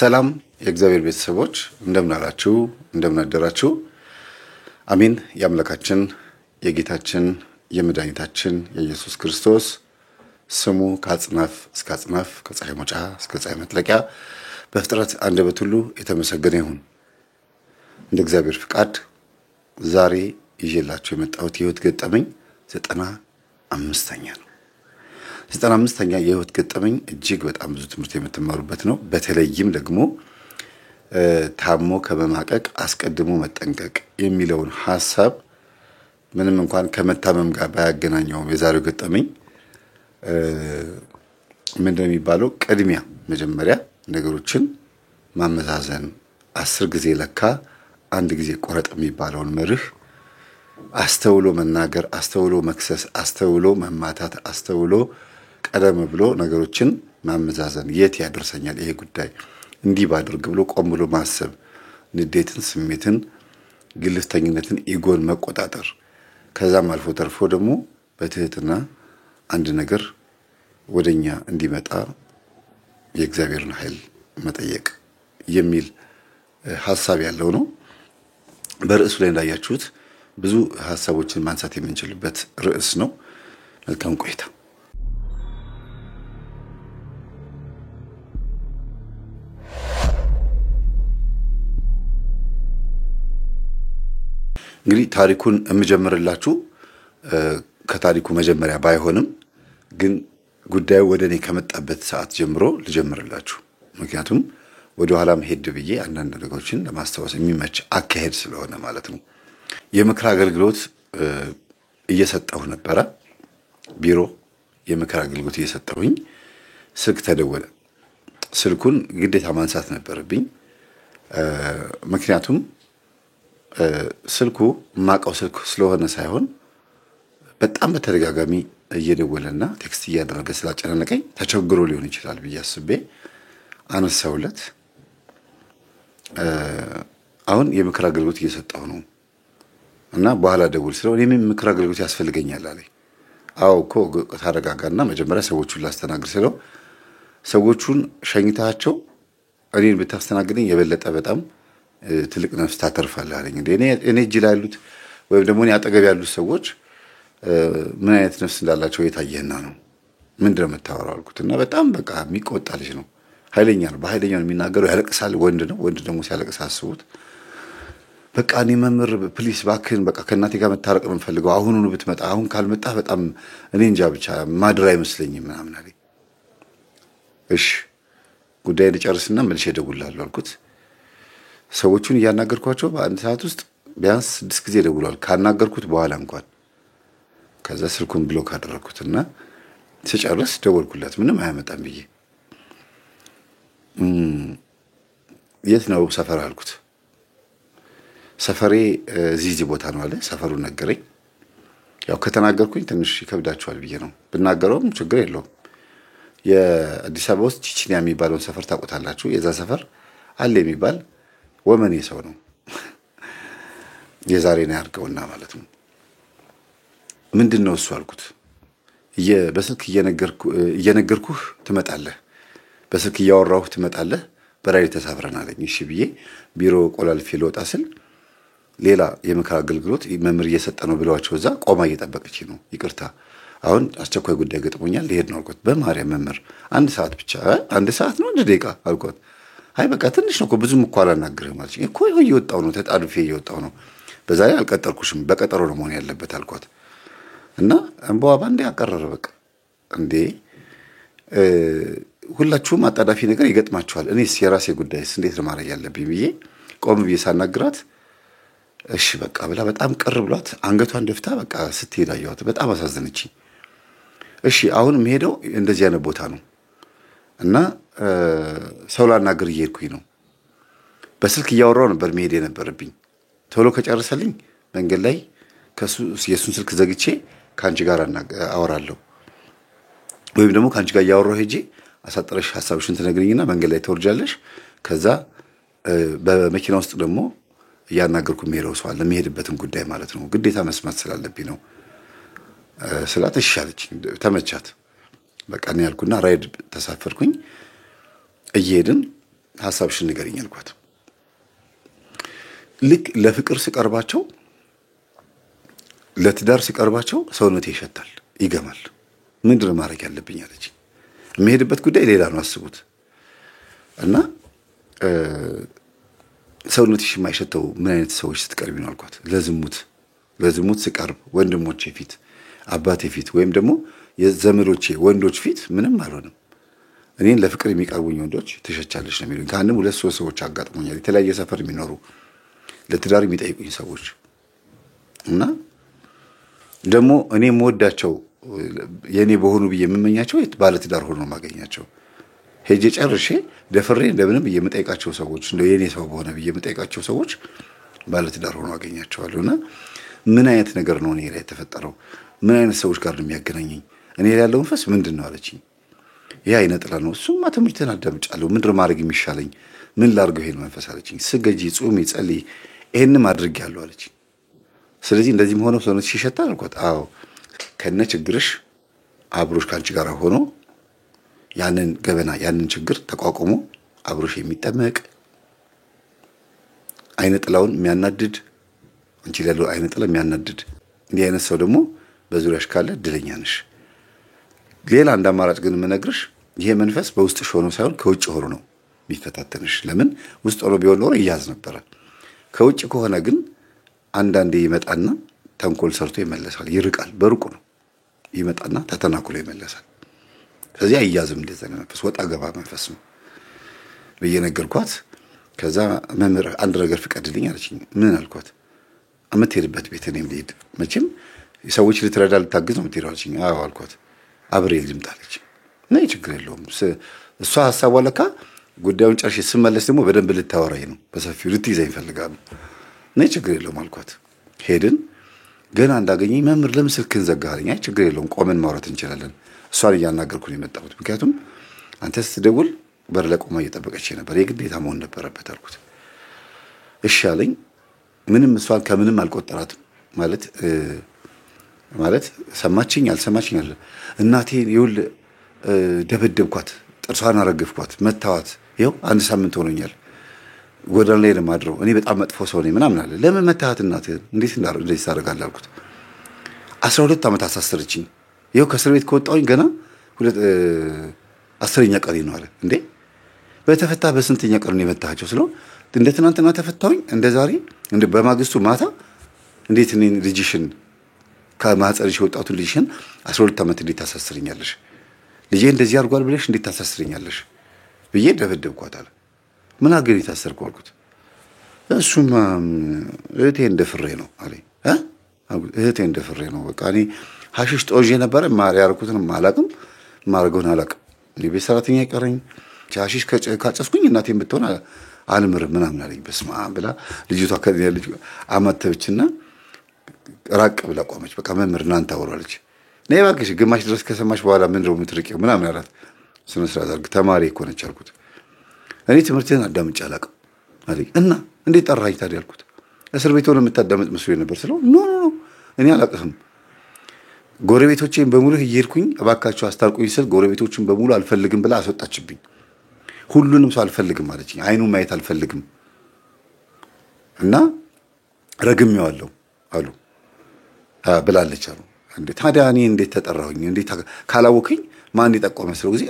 ሰላም የእግዚአብሔር ቤተሰቦች እንደምን አላችሁ እንደምን አደራችሁ አሜን ያምላካችን የጌታችን የመድኃኒታችን የኢየሱስ ክርስቶስ ስሙ ከአጽናፍ እስከ አጽናፍ ከፀሐይ መውጫ እስከ ፀሐይ መጥለቂያ በፍጥረት አንደበት ሁሉ የተመሰገነ ይሁን። እንደ እግዚአብሔር ፍቃድ ዛሬ ይዤላችሁ የመጣሁት የህይወት ገጠመኝ 95ኛ ነው። 95ኛ የህይወት ገጠመኝ እጅግ በጣም ብዙ ትምህርት የምትማሩበት ነው። በተለይም ደግሞ ታሞ ከመማቀቅ አስቀድሞ መጠንቀቅ የሚለውን ሐሳብ ምንም እንኳን ከመታመም ጋር ባያገናኘውም የዛሬው ገጠመኝ ምንድነው የሚባለው ቅድሚያ መጀመሪያ ነገሮችን ማመዛዘን 10 ጊዜ ለካ አንድ ጊዜ ቆረጥ የሚባለውን መርህ አስተውሎ መናገር አስተውሎ መክሰስ አስተውሎ መማታት አስተውሎ ቀደም ብሎ ነገሮችን ማመዛዘን የት ያደርሰኛል ይሄ ጉዳይ እንዲህ ባድርግ ብሎ ቆም ብሎ ማሰብ ንዴትን ስሜትን ግልፍተኝነትን ኢጎን መቆጣጠር ከዛም አልፎ ተርፎ ደግሞ በትህትና አንድ ነገር ወደኛ እንዲመጣ የእግዚአብሔርን ኃይል መጠየቅ የሚል ሐሳብ ያለው ነው። በርዕሱ ላይ እንዳያችሁት ብዙ ሐሳቦችን ማንሳት የምንችልበት ርዕስ ነው። መልካም ቆይታ። እንግዲህ ታሪኩን እምጀምርላችሁ ከታሪኩ መጀመሪያ ባይሆንም ግን ጉዳዩ ወደኔ ከመጣበት ሰዓት ጀምሮ ልጀምርላችሁ። ምክንያቱም ወደ ኋላም ሄድ ብዬ አንዳንድ ነገሮችን ለማስተዋወስ የሚመች አካሄድ ስለሆነ ማለት ነው። የምክር አገልግሎት እየሰጠሁ ነበር። ቢሮ የምክር አገልግሎት እየሰጠሁኝ ስልክ ተደወለ። ስልኩን ግዴታ ማንሳት ነበርብኝ። ምክንያቱም ስልኩ ማቀው ስልክ ስለሆነ ሳይሆን በጣም በተደጋጋሚ እየደወለና ቴክስት እያደረገ ስላጨናነቀኝ ተቸግሮ ሊሆን ይችላል ብዬ አስቤ አነሳውለት። አሁን የምክር አገልግሎት እየሰጠሁ ነው እና በኋላ ደውል ስለው እኔም ምክር አገልግሎት ያስፈልገኛል አለኝ። አዎ እኮ ታረጋጋና መጀመሪያ ሰዎቹን ላስተናግድ ስለው ሰዎቹን ሸኝታቸው እኔን ብታስተናግደኝ የበለጠ በጣም ትልቅ ነፍስ ታተርፋለህ አለኝ። እኔ እጅ ላይ ያሉት ወይም ደግሞ እኔ አጠገብ ያሉት ሰዎች ምን አይነት ነፍስ እንዳላቸው የታየህና ነው ምንድነው የምታወራው አልኩትና በጣም በቃ የሚቆጣ ልጅ ነው። ኃይለኛ ነው። በኃይለኛ ነው የሚናገረው። ያለቅሳል። ወንድ ነው። ወንድ ደግሞ ሲያለቅስ አስቡት። በቃ እኔ መምህር ፕሊስ ባክህን በቃ ከእናቴ ጋር መታረቅ ነው የምፈልገው አሁኑኑ ብትመጣ አሁን ካልመጣ በጣም እኔ እንጃ ብቻ ማድር አይመስለኝም ምናምን አለኝ። እሺ ጉዳይ ልጨርስና መልሼ እደውልልሃለሁ አልኩት። ሰዎቹን እያናገርኳቸው በአንድ ሰዓት ውስጥ ቢያንስ 6 ጊዜ ደውሏል ካናገርኩት በኋላ እንኳን። ከዛ ስልኩን ብሎክ አደረኩትና ስጨርስ ደወልኩለት ምንም አያመጣም ብዬ። የት ነው ሰፈር አልኩት። ሰፈሬ እዚህ ቦታ ነው አለ። ሰፈሩን ነገረኝ። ያው ከተናገርኩኝ ትንሽ ይከብዳቸዋል ብዬ ነው። ብናገረውም ችግር የለውም። የአዲስ አበባ ውስጥ ቺቺኒያ የሚባለውን ሰፈር ታውቁታላችሁ። የዛ ሰፈር አለ የሚባል ወመኔ ሰው ነው። የዛሬ ነው ያርገውና ማለት ነው። ምንድነው እሱ አልኩት። በስልክ እየነገርኩህ ትመጣለህ። በስልክ እያወራሁህ ትመጣለህ። በራይ ተሳፍረን አለኝ። እሺ ብዬ ቢሮ ቆላልፌ ልወጣ ስል ሌላ የምክር አገልግሎት መምህር እየሰጠ ነው ብለዋቸው እዛ ቆማ እየጠበቀች ነው። ይቅርታ አሁን አስቸኳይ ጉዳይ ገጥሞኛል ልሄድ ነው አልኩት። በማርያም መምህር 1 ሰዓት ብቻ 1 ሰዓት ነው 1 ደቂቃ አልኩት። አይ በቃ ትንሽ ነው እኮ ብዙም እኮ አላናግርህም አለችኝ። እኮ እየወጣሁ ነው ተጣድፌ እየወጣሁ ነው። በዛ ላይ አልቀጠርኩሽም በቀጠሮ ነው መሆን ያለበት አልኳት። እና እንባዋ ባንዴ አቀረረ። በቃ እንዴ ሁላችሁም አጣዳፊ ነገር ይገጥማችኋል። እኔስ የራሴ ጉዳይስ እንዴት ነው ማድረግ ያለብኝ ብዬ ቆም ብዬ ሳናግራት እሺ በቃ ብላ በጣም ቅር ብሏት አንገቷን ደፍታ በቃ ስትሄድ አየኋት። በጣም አሳዘነችኝ። እሺ አሁን የምሄደው እንደዚህ አይነት ቦታ ነው እና ሰው ላናግር እየሄድኩኝ ነው። በስልክ እያወራሁ ነበር መሄድ የነበረብኝ። ቶሎ ከጨረሰልኝ መንገድ ላይ የሱን ስልክ ዘግቼ ካንቺ ጋር አወራለሁ ወይም ደግሞ ካንቺ ጋር እያወራሁ ሄጄ አሳጥረሽ ሐሳብሽን ትነግሪኝና መንገድ ላይ ተወርጃለሽ። ከዛ በመኪና ውስጥ ደግሞ ያናገርኩ መሄደው ሰው አለ መሄድበትን ጉዳይ ማለት ነው። ግዴታ መስማት ስላለብኝ ነው ስላት እሺ አለችኝ። ተመቻት። በቃ ነው ያልኩና ራይድ ተሳፈርኩኝ። እየሄድን ሐሳብሽን ንገሪኝ አልኳት። ልክ ለፍቅር ሲቀርባቸው ለትዳር ሲቀርባቸው ሰውነቴ ይሸታል ይገማል። ምንድነው ማድረግ ያለብኝ አለች። የሚሄድበት ጉዳይ ሌላ ነው አስቡት። እና ሰውነትሽ የማይሸተው ምን አይነት ሰዎች ስትቀርቢ ነው አልኳት። ለዝሙት ሲቀርብ ወንድሞቼ ፊት አባቴ ፊት ወይም ደግሞ የዘመዶቼ ወንዶች ፊት ምንም አልሆንም። እኔን ለፍቅር የሚቀርቡኝ ወንዶች ትሸቻለሽ ነው የሚሉኝ። ከአንድም 2-3 ሰዎች አጋጥሞኛል። የተለያየ ሰፈር የሚኖሩ ለትዳር የሚጠይቁኝ ሰዎች እና ደግሞ እኔ የምወዳቸው የኔ በሆኑ ብዬ የምመኛቸው ባለ ትዳር ሆኖ ማገኛቸው ሄጄ ጨርሼ ደፍሬ እንደምንም የምጠይቃቸው ሰዎች እንደው የኔ ሰው በሆነ ብዬ የምጠይቃቸው ሰዎች ባለ ትዳር ሆኖ አገኛቸዋለሁና ምን አይነት ነገር ነው እኔ ላይ የተፈጠረው? ምን አይነት ሰዎች ጋር ነው የሚያገናኘኝ? እኔ ላይ ያለው መንፈስ ምንድነው አለችኝ። ይሄ አይነ ጥላ ነው። እሱማ ትምህርትን አዳምጫለሁ። ምንድነው ማድረግ የሚሻለኝ? ምን ላድርገው ይሄን መንፈስ አለችኝ። ስገጂ፣ ጾሚ፣ ጸልይ ይሄንም አድርጌያለሁ አለችኝ። ስለዚህ እንደዚህም ሆኖ ሰውነትሽ ይሸታል አልኳት። አዎ ከነ ችግርሽ አብሮሽ ካንቺ ጋር ሆኖ ያንን ገበና ያንን ችግር ተቋቁሞ አብሮሽ የሚጠመቅ አይነ ጥላውን የሚያናድድ አንቺ ያለው አይነ ጥላ የሚያናድድ እንዲህ አይነት ሰው ደግሞ በዙሪያሽ ካለ እድለኛ ነሽ። ሌላ አንድ አማራጭ ግን የምነግርሽ ይሄ መንፈስ በውስጥሽ ሆኖ ሳይሆን ከውጭ ሆኖ ነው የሚፈታተንሽ። ለምን ውስጥ ሆኖ ቢሆን ኖሮ ይያዝ ነበር። ከውጭ ከሆነ ግን አንዳንዴ ይመጣና ተንኮል ሰርቶ ይመለሳል። ይርቃል፣ በሩቁ ነው ይመጣና ተተናክሎ ይመለሳል። ስለዚህ አይያዝም። እንደዛ መንፈስ ወጣ ገባ መንፈስ ነው ብዬ ነገርኳት። ከዛ መምህር አንድ ነገር ፍቀድልኝ አለችኝ። ምን አልኳት? የምትሄድበት ቤት እኔም ልሄድ፣ መቼም ሰዎች ልትረዳ ልታግዝ ነው የምትሄደው አለችኝ። አዎ አልኳት። አብሬ ልምጣ አለች። ነይ ችግር የለውም። እሷ ሐሳቧ ለካ ጉዳዩን ጨርሼ ስመለስ ደግሞ በደንብ ልታወራኝ ነው፣ በሰፊው ልትይዘኝ ይፈልጋሉ። ነይ ችግር የለውም አልኳት። ሄድን። ገና እንዳገኘኝ መምህር ለምን ስልክህን ዘጋኸኝ? አይ ችግር የለውም ቆመን ማውራት እንችላለን። እሷን እያናገርኩ ነው የመጣሁት፣ ምክንያቱም አንተ ስትደውል በር ላይ ቆማ እየጠበቀች ነበር፣ የግዴታ መሆን ነበረበት አልኩት። እሺ አለኝ። ምንም እሷን ከምንም አልቆጠራትም። ማለት ሰማችኝ አልሰማችኝ አለ። እናቴን ይውል ደበደብኳት፣ ጥርሷን አረገፍኳት፣ መታዋት፣ ይኸው 1 ሳምንት ሆኖኛል፣ ጎዳና ላይ ነው የማድረው፣ እኔ በጣም መጥፎ ሰው ነኝ ምናምን አለ። ለምን መታሃት እናትህን? እንዴት እንደዚህ ታደርጋለህ አልኩት። 12 ዓመት አሳሰረችኝ። ይኸው ከእስር ቤት ከወጣሁኝ ገና 10ኛ ቀኔ ነው አለ። እንዴ በተፈታ በስንተኛ ቀን ነው የመታሃቸው ስለው እንደ ትናንትና ተፈታሁኝ እንደ ዛሬ እንደ በማግስቱ ማታ እንዴት እኔን ልጅሽን ከማህፀንሽ የወጣቱን ልጅሽን 12 ዓመት እንዴት ታሳስረኛለሽ? ልጄ እንደዚህ አድርጓል ብለሽ እንዴት ታሳስረኛለሽ ብዬ ደበደብኳት አለ። ምን አገኝ ታሰርኩ አልኩት። እሱማ እህቴ እንደፍሬ ነው አለኝ። እህቴ እንደፍሬ ነው በቃ እኔ ሐሺሽ ጦዤ ነበር ያርኩትን ማላቅም ማርገውን አላቅም። የቤት ሰራተኛ ይቀረኝ ሐሺሽ ካጨስኩኝ እናቴን ብትሆን አልምር ምናምን አለኝ። በስማ ብላ ልጅቷ ከዚህ ልጅ አማተብችና ራቅ ብላ ቆመች። በቃ መምህር እናንተ አወራለች። ነይ እባክሽ ግማሽ ድረስ ከሰማሽ በኋላ ምን ነው የምትርቂው ምናምን አላት። ስነ ስርዓት አድርግ ተማሪ እኮ ነች አልኩት። እኔ ትምህርቴን አዳምጬ አላቅም አለኝ። እና እንዴት ጠራኸኝ ታዲያ አልኩት። እስር ቤት ሆነ የምታዳምጥ መስሎኝ ነበር ስለው ኖ እኔ አላቅህም። ጎረቤቶቼን በሙሉ እየሄድኩኝ እባካችሁ አስታርቁኝ ስል ጎረቤቶችን በሙሉ አልፈልግም ብላ አስወጣችብኝ። ሁሉንም ሰው አልፈልግም አለችኝ። አይኑን ማየት አልፈልግም እና ረግሜዋለሁ አሉ ብላለች አሉ። እንዴ ታዲያ እኔ እንዴት ተጠራሁኝ? እንዴት ካላወከኝ ማን ይጠቆመ መስለው ጊዜ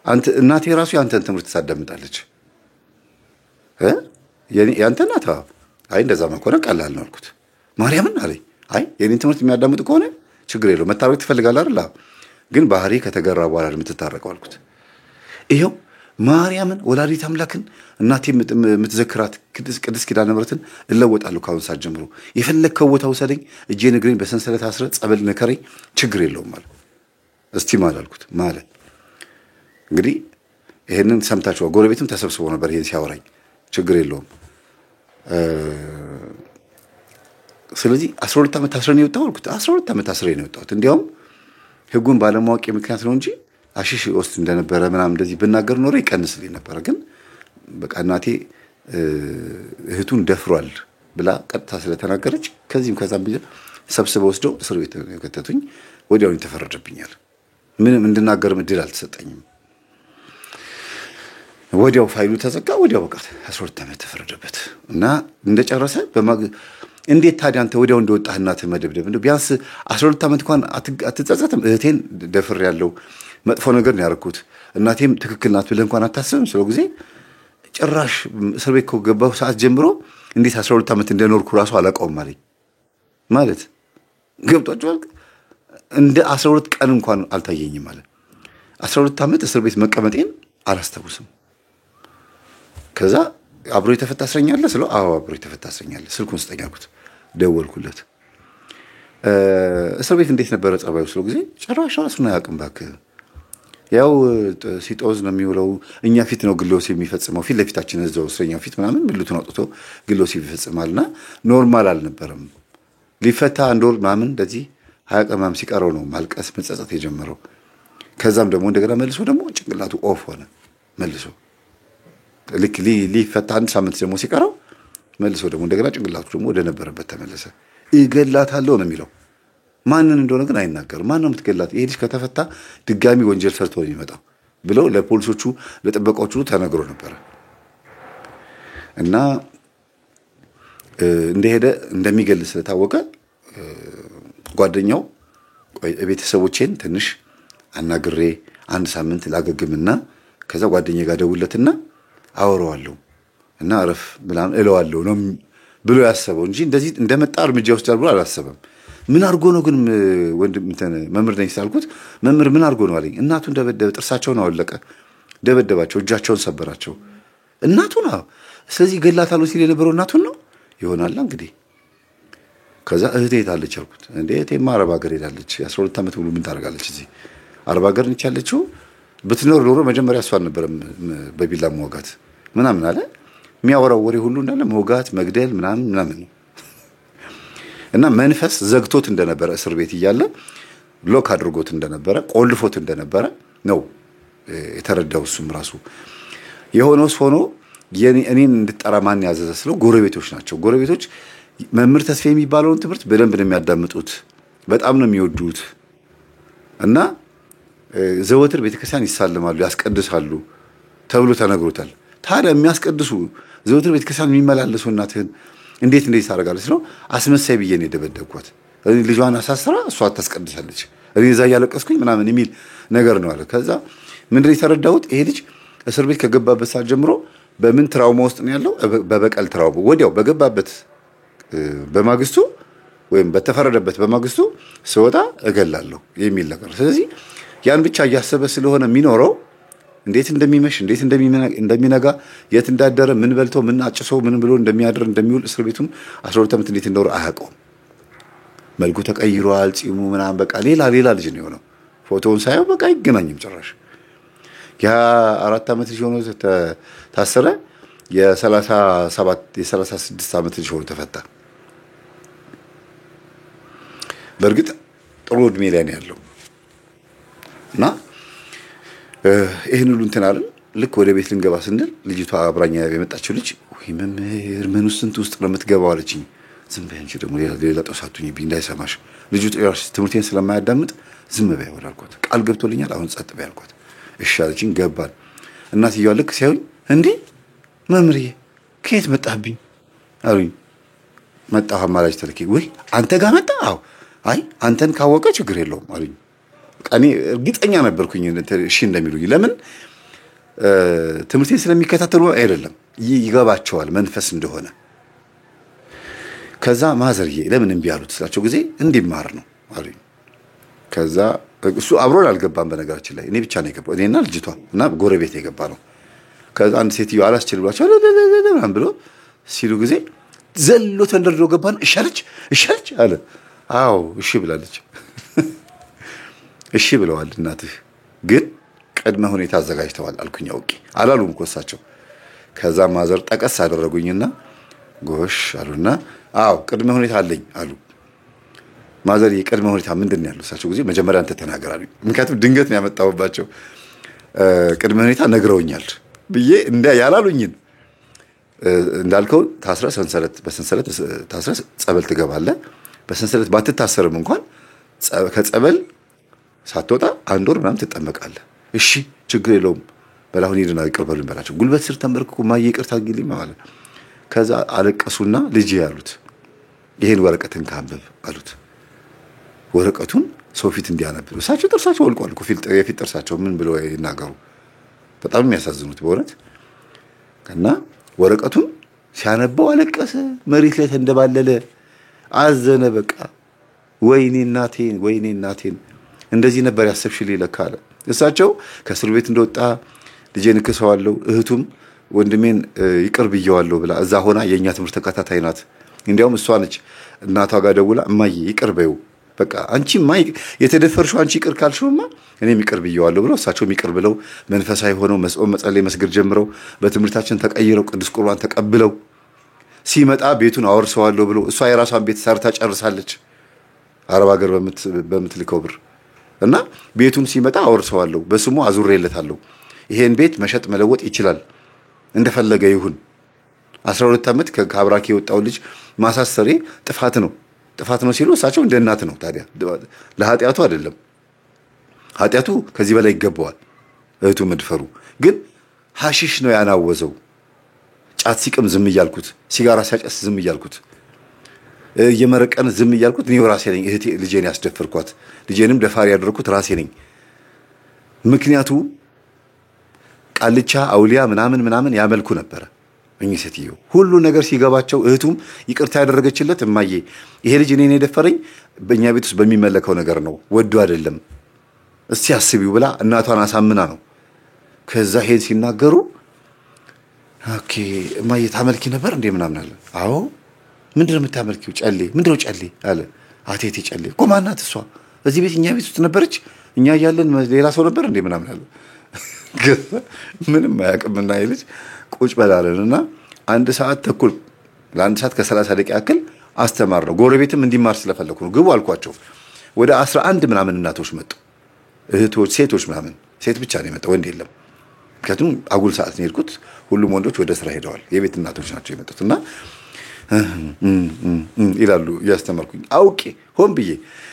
አንተ እናቴ ራሱ ያንተን ትምህርት ታዳምጣለች ያንተ እናት? አይ እንደዛ መኮነ ቀላል ነው አልኩት። ማርያምን አለኝ። አይ የኔን ትምህርት የሚያዳምጥ ከሆነ ችግር የለው መታረቅ ትፈልጋለህ አይደል? ግን ባህሪ ከተገራ በኋላ የምትታረቀው አልኩት። ይሄው ማርያምን ወላዲት አምላክን እናቴ የምትዘክራት ቅድስት ኪዳነ ምሕረትን እለወጣለሁ ካሁን ሰዓት ጀምሮ የፈለግከው ቦታ ውሰደኝ፣ እጄን እግሬን በሰንሰለት አስረ ጸበል ነከረኝ፣ ችግር የለውም ማለት እስቲ ማለት አልኩት። ማለት እንግዲህ ይሄንን ሰምታችኋል። ጎረቤትም ተሰብስቦ ነበር ይሄን ሲያወራኝ። ችግር የለውም። ስለዚህ 12 ዓመት ታስረን የወጣው አልኩት። 12 ዓመት ታስረን የወጣሁት እንዲያውም ህጉን ባለማወቅ ምክንያት ነው እንጂ አሽሽ ወስድ እንደነበረ ምናምን እንደዚህ ብናገር ኖሮ ይቀንስልኝ ነበር። ግን በቃ እናቴ እህቱን ደፍሯል ብላ ቀጥታ ስለተናገረች ከዚህም ከዛም ቢዘ ሰብስበው ወስደው እስር ቤት ከተቱኝ። ወዲያውኑ ተፈረደብኛል። ምንም እንድናገር እድል አልተሰጠኝም። ወዲያው ፋይሉ ተዘጋ። ወዲያው በቃ 12 ዓመት ተፈረደበት እና እንደጨረሰ እንዴት ታዲያ አንተ ወዲያው እንደወጣህ እናትህ መደብደብ እንደው ቢያንስ 12 ዓመት እንኳን አትጸጸትም? እህቴን ደፍር ያለው መጥፎ ነገር ነው ያደረኩት እናቴም ትክክል ናት ብለህ እንኳን አታስብም? ስለው ጊዜ ጭራሽ እስር ቤት ከገባሁ ሰዓት ጀምሮ እንዴት 12 ዓመት እንደኖርኩ ራሱ አላውቀውም አለኝ። ማለት ገብቷችኋል? እንደ 12 ቀን እንኳን አልታየኝም ማለት 12 ዓመት እስር ቤት መቀመጤን አላስታውስም። ከዛ አብሮ የተፈታ እስረኛ አለ ስለው አዎ አብሮ የተፈታ እስረኛ አለ፣ ስልኩን ስጠኝ አልኩት። ደወልኩለት። እስር ቤት እንዴት ነበረ ጸባዩ ስለው ጊዜ ጭራሽ ራሱን አያውቅም እባክህ፣ ያው ሲጦዝ ነው የሚውለው። እኛ ፊት ነው ግሎስ የሚፈጽመው፣ ፊት ለፊታችን እዛው እስረኛው ፊት ምናምን ብልቱን አውጥቶ ግሎስ ይፈጽማልና ኖርማል አልነበረም። ሊፈታ አንድ ወር ምናምን እንደዚህ 20 ቀን ምናምን ሲቀረው ነው ማልቀስ መጸጸት የጀመረው። ከዛም ደግሞ እንደገና መልሶ ደግሞ ጭንቅላቱ ኦፍ ሆነ መልሶ ልክ ሊፈታ አንድ ሳምንት ደግሞ ሲቀረው መልሶ ደግሞ እንደገና ጭንቅላቱ ደግሞ ወደ ነበረበት ተመለሰ። እገላታለሁ ነው የሚለው። ማንን እንደሆነ ግን አይናገርም። ማን ነው የምትገላት? ይሄ ልጅ ከተፈታ ድጋሚ ወንጀል ሰርቶ ነው የሚመጣው ብለው ለፖሊሶቹ ለጥበቃዎቹ ተነግሮ ነበር። እና እንደሄደ እንደሚገል ስለታወቀ ጓደኛው ቤተሰቦቼን ትንሽ አናግሬ አንድ ሳምንት ላገግምና ከዛ ጓደኛዬ ጋር ደውለትና አወራዋለሁ እና አረፍ ብላን እለዋለሁ ነው ብሎ ያሰበው እንጂ እንደዚህ እንደመጣ እርምጃ ወስዳል ብሎ አላሰበም። ምን አድርጎ ነው ግን ወንድም መምህር ነኝ ሳልኩት መምህር ምን አድርጎ ነው አለኝ። እናቱን ደበደበ፣ ጥርሳቸውን አወለቀ፣ ደበደባቸው፣ እጃቸውን ሰበራቸው። እናቱን ስለዚህ ገላታለሁ ሲል የነበረው እናቱን ነው ይሆናል እንግዲህ። ከዛ እህቴ የታለች አልኩት። እንዴ እህቴማ አረብ ሀገር ሄዳለች፣ 12 ዓመት ሙሉ ምን ታደርጋለች እዚህ አረብ ሀገር ነች ያለችው። ብትኖር ኖሮ መጀመሪያ እሷ አልነበረም በቢላ መወጋት ምናምን አለ። የሚያወራው ወሬ ሁሉ እንዳለ መውጋት መግደል ምናምን እና መንፈስ ዘግቶት እንደነበረ እስር ቤት እያለ ሎክ አድርጎት እንደነበረ ቆልፎት እንደነበረ ነው የተረዳው። እሱም ራሱ የሆነውስ ሆኖ እኔን እንድጠራ ማን ያዘዘ ስለው ጎረቤቶች ናቸው። ጎረቤቶች መምህር ተስፋ የሚባለውን ትምህርት በደንብ ነው የሚያዳምጡት፣ በጣም ነው የሚወዱት እና ዘወትር ቤተክርስቲያን ይሳለማሉ ያስቀድሳሉ ተብሎ ተነግሮታል። ታዲያ የሚያስቀድሱ ዘወትር ቤተክርስቲያን የሚመላለሱ እናትህን እንዴት ታደርጋለች ስለው አስመሳይ ብዬ ነው የደበደብኳት። ልጇን አሳስራ እሷ ታስቀድሳለች እኔ እዛ እያለቀስኩኝ ምናምን የሚል ነገር ነው አለ። ከዛ ምንድን ነው የተረዳሁት? ይሄ ልጅ እስር ቤት ከገባበት ሰዓት ጀምሮ በምን ትራውማ ውስጥ ነው ያለው? በበቀል ትራውማ። ወዲያው በገባበት በማግስቱ ወይም በተፈረደበት በማግስቱ ስወጣ እገላለሁ የሚል ነገር። ስለዚህ ያን ብቻ እያሰበ ስለሆነ የሚኖረው እንዴት እንደሚመሽ እንዴት እንደሚነጋ የት እንዳደረ ምን በልቶ ምን አጭሶ ምን ብሎ እንደሚያድር እንደሚውል እስር ቤቱም 12 ዓመት እንዴት እንደኖረ አያውቀውም። መልኩ ተቀይሯል፣ ጺሙ ምናምን በቃ ሌላ ልጅ ነው የሆነው። ፎቶውን ሳየው በቃ አይገናኝም ጭራሽ። ያ 4 ዓመት ልጅ ሆኖ ታሰረ። የ36 ዓመት ልጅ ሆኖ ተፈታ። በእርግጥ ጥሩ እድሜ ላይ ነው ያለው እና ይሄን ሁሉ እንትን አለን። ልክ ወደ ቤት ልንገባ ስንል ልጅቷ አብራኛ የመጣችው ልጅ ወይ መምህር ምን ውስጥ ነው የምትገባው አለችኝ። ዝም በይ አንቺ ደግሞ ሌላ ጦሳቱኝብኝ እንዳይሰማሽ። ልጁ ትምህርቴን ስለማያዳምጥ ዝም በይ አልኳት። ቃል ገብቶልኛል አሁን ጸጥ በይ አልኳት። እሺ አለችኝ። ገባን። እናትየዋ ልክ ሲያዩኝ እንዴ መምህርዬ ከየት መጣህብኝ አሉኝ። መጣሁ አማላጅ ተልኬ። ወይ አንተ ጋር መጣ? አዎ። አይ አንተን ካወቀ ችግር የለውም አሉኝ። እኔ እርግጠኛ ነበርኩኝ እሺ እንደሚሉኝ። ለምን ትምህርቴን ስለሚከታተሉ አይደለም፣ ይገባቸዋል መንፈስ እንደሆነ። ከዛ ማዘርዬ ለምን እምቢ አሉት ስላቸው ጊዜ እንዲማር ነው አሉኝ። ከዛ እሱ አብሮን አልገባም በነገራችን ላይ እኔ ብቻ ነው የገባው፣ እኔና ልጅቷ እና ጎረቤት የገባ ነው። ከዛ አንድ ሴትዮ አላስችል ብሏቸው ለለለለ ብሎ ሲሉ ጊዜ ዘሎ ተንደርዶ ገባን። እሻለች አለ። አዎ እሺ ብላለች። እሺ ብለዋል እናትህ ግን ቅድመ ሁኔታ አዘጋጅተዋል አልኩኝ። አውቄ አላሉም እኮ እሳቸው። ከዛ ማዘር ጠቀስ አደረጉኝና ጎሽ አሉና አዎ ቅድመ ሁኔታ አለኝ አሉ። ማዘር የቅድመ ሁኔታ ምንድነው ያለው እሳቸው ጊዜ መጀመሪያ አንተ ተናገር አሉኝ። ምክንያቱም ድንገት ነው ያመጣሁባቸው። ቅድመ ሁኔታ ነግረውኛል ብዬ ያላሉኝን እንዳልከው ታስረ በሰንሰለት ታስረ ጸበል ትገባለህ። በሰንሰለት ባትታሰርም እንኳን ከጸበል ሳትወጣ 1 ወር ምናምን ትጠመቃለህ። እሺ ችግር የለውም በላሁን ሄድና ይቅር በሉኝ በላቸው። ጉልበት ስር ተንበርክኮ እማዬ ይቅርታ አድርጊልኝ ማለት። ከዛ አለቀሱና ልጄ ያሉት ይሄን ወረቀትን ካንብብ አሉት። ወረቀቱን ሰው ፊት እንዲያነብ እሳቸው ጥርሳቸው ወልቋል እኮ የፊት ጥርሳቸው ምን ብለው ይናገሩ። በጣም የሚያሳዝኑት በእውነት። እና ወረቀቱን ሲያነበው አለቀሰ፣ መሬት ላይ ተንደባለለ፣ አዘነ። በቃ ወይኔ እናቴን እንደዚህ ነበር ያሰብሽልኝ ለካ አለ። እሳቸው ከእስር ቤት እንደወጣ ልጄን እክሰዋለሁ፣ እህቱም ወንድሜን ይቅር ብየዋለሁ ብላ እዛ ሆና የኛ ትምህርት ተከታታይ ናት። እንዲያውም እሷ ነች እናቷ ጋር ደውላ እማዬ ይቅር በይው በቃ አንቺማ የተደፈርሽው አንቺ ይቅር ካልሽውማ እኔም ይቅር ብየዋለሁ ብለው እሳቸውም ይቅር ብለው መንፈሳዊ ሆነው መጾም መጸለይ መስገድ ጀምረው በትምህርታችን ተቀይረው ቅዱስ ቁርባን ተቀብለው ሲመጣ ቤቱን አወርሰዋለሁ ብለው እሷ የራሷን ቤት ሰርታ ጨርሳለች አረብ ሀገር በምትልከው ብር እና ቤቱን ሲመጣ አወርሰዋለሁ በስሙ አዙሬለታለሁ። ይሄን ቤት መሸጥ መለወጥ ይችላል እንደፈለገ ይሁን። 12 ዓመት ከአብራክ የወጣው ልጅ ማሳሰሬ ጥፋት ነው ሲሉ እሳቸው እንደ እናት ነው። ታዲያ ለኃጢያቱ አይደለም፣ ኃጢያቱ ከዚህ በላይ ይገባዋል እህቱ መድፈሩ። ግን ሐሺሽ ነው ያናወዘው። ጫት ሲቅም ዝም እያልኩት፣ ሲጋራ ሲያጨስ ዝም እያልኩት፣ እየመረቀን ዝም እያልኩት እኔው ራሴ ነኝ እህቴ ልጄን ያስደፈርኳት፣ ልጄንም ደፋሪ ያደረኩት ራሴ ነኝ። ምክንያቱ ቃልቻ አውሊያ ምናምን ያመልኩ ነበረ እኚህ ሴትዮ። ሁሉ ነገር ሲገባቸው እህቱም ይቅርታ ያደረገችለት እማዬ ይሄ ልጅ እኔን የደፈረኝ በእኛ ቤት ውስጥ በሚመለከው ነገር ነው ወዶ አይደለም እስቲ አስቢው ብላ እናቷን አሳምና ነው። ከዛ ሄድ ሲናገሩ ኦኬ እማዬ ታመልኪ ነበር እንዴ ምናምን አለ። አዎ ምንድነው የምታመልኪው? ጨሌ። ምንድነው ጨሌ አለ። አቴቴ ጨሌ እኮ ማናት እሷ? እዚህ ቤት እኛ ቤት ውስጥ ነበረች፣ እኛ እያለን ሌላ ሰው ነበር እንዴ ምናምን አለ። ምንም አያውቅምና ይልጅ ቁጭ በላለንና 1 ሰዓት ተኩል ለ1 ሰዓት ከ30 ደቂቃ ያክል አስተማር ነው። ጎረቤትም እንዲማር ስለፈለኩ ነው ግቡ አልኳቸው። ወደ 11 ምናምን እናቶች መጡ፣ እህቶች፣ ሴቶች ምናምን። ሴት ብቻ ነው የመጣው ወንድ የለም። ምክንያቱም አጉል ሰዓት ነው የሄድኩት። ሁሉም ወንዶች ወደ ስራ ሄደዋል። የቤት እናቶች ናቸው የመጡትና ይላሉ እያስተማርኩኝ አውቄ ሆን ብዬ።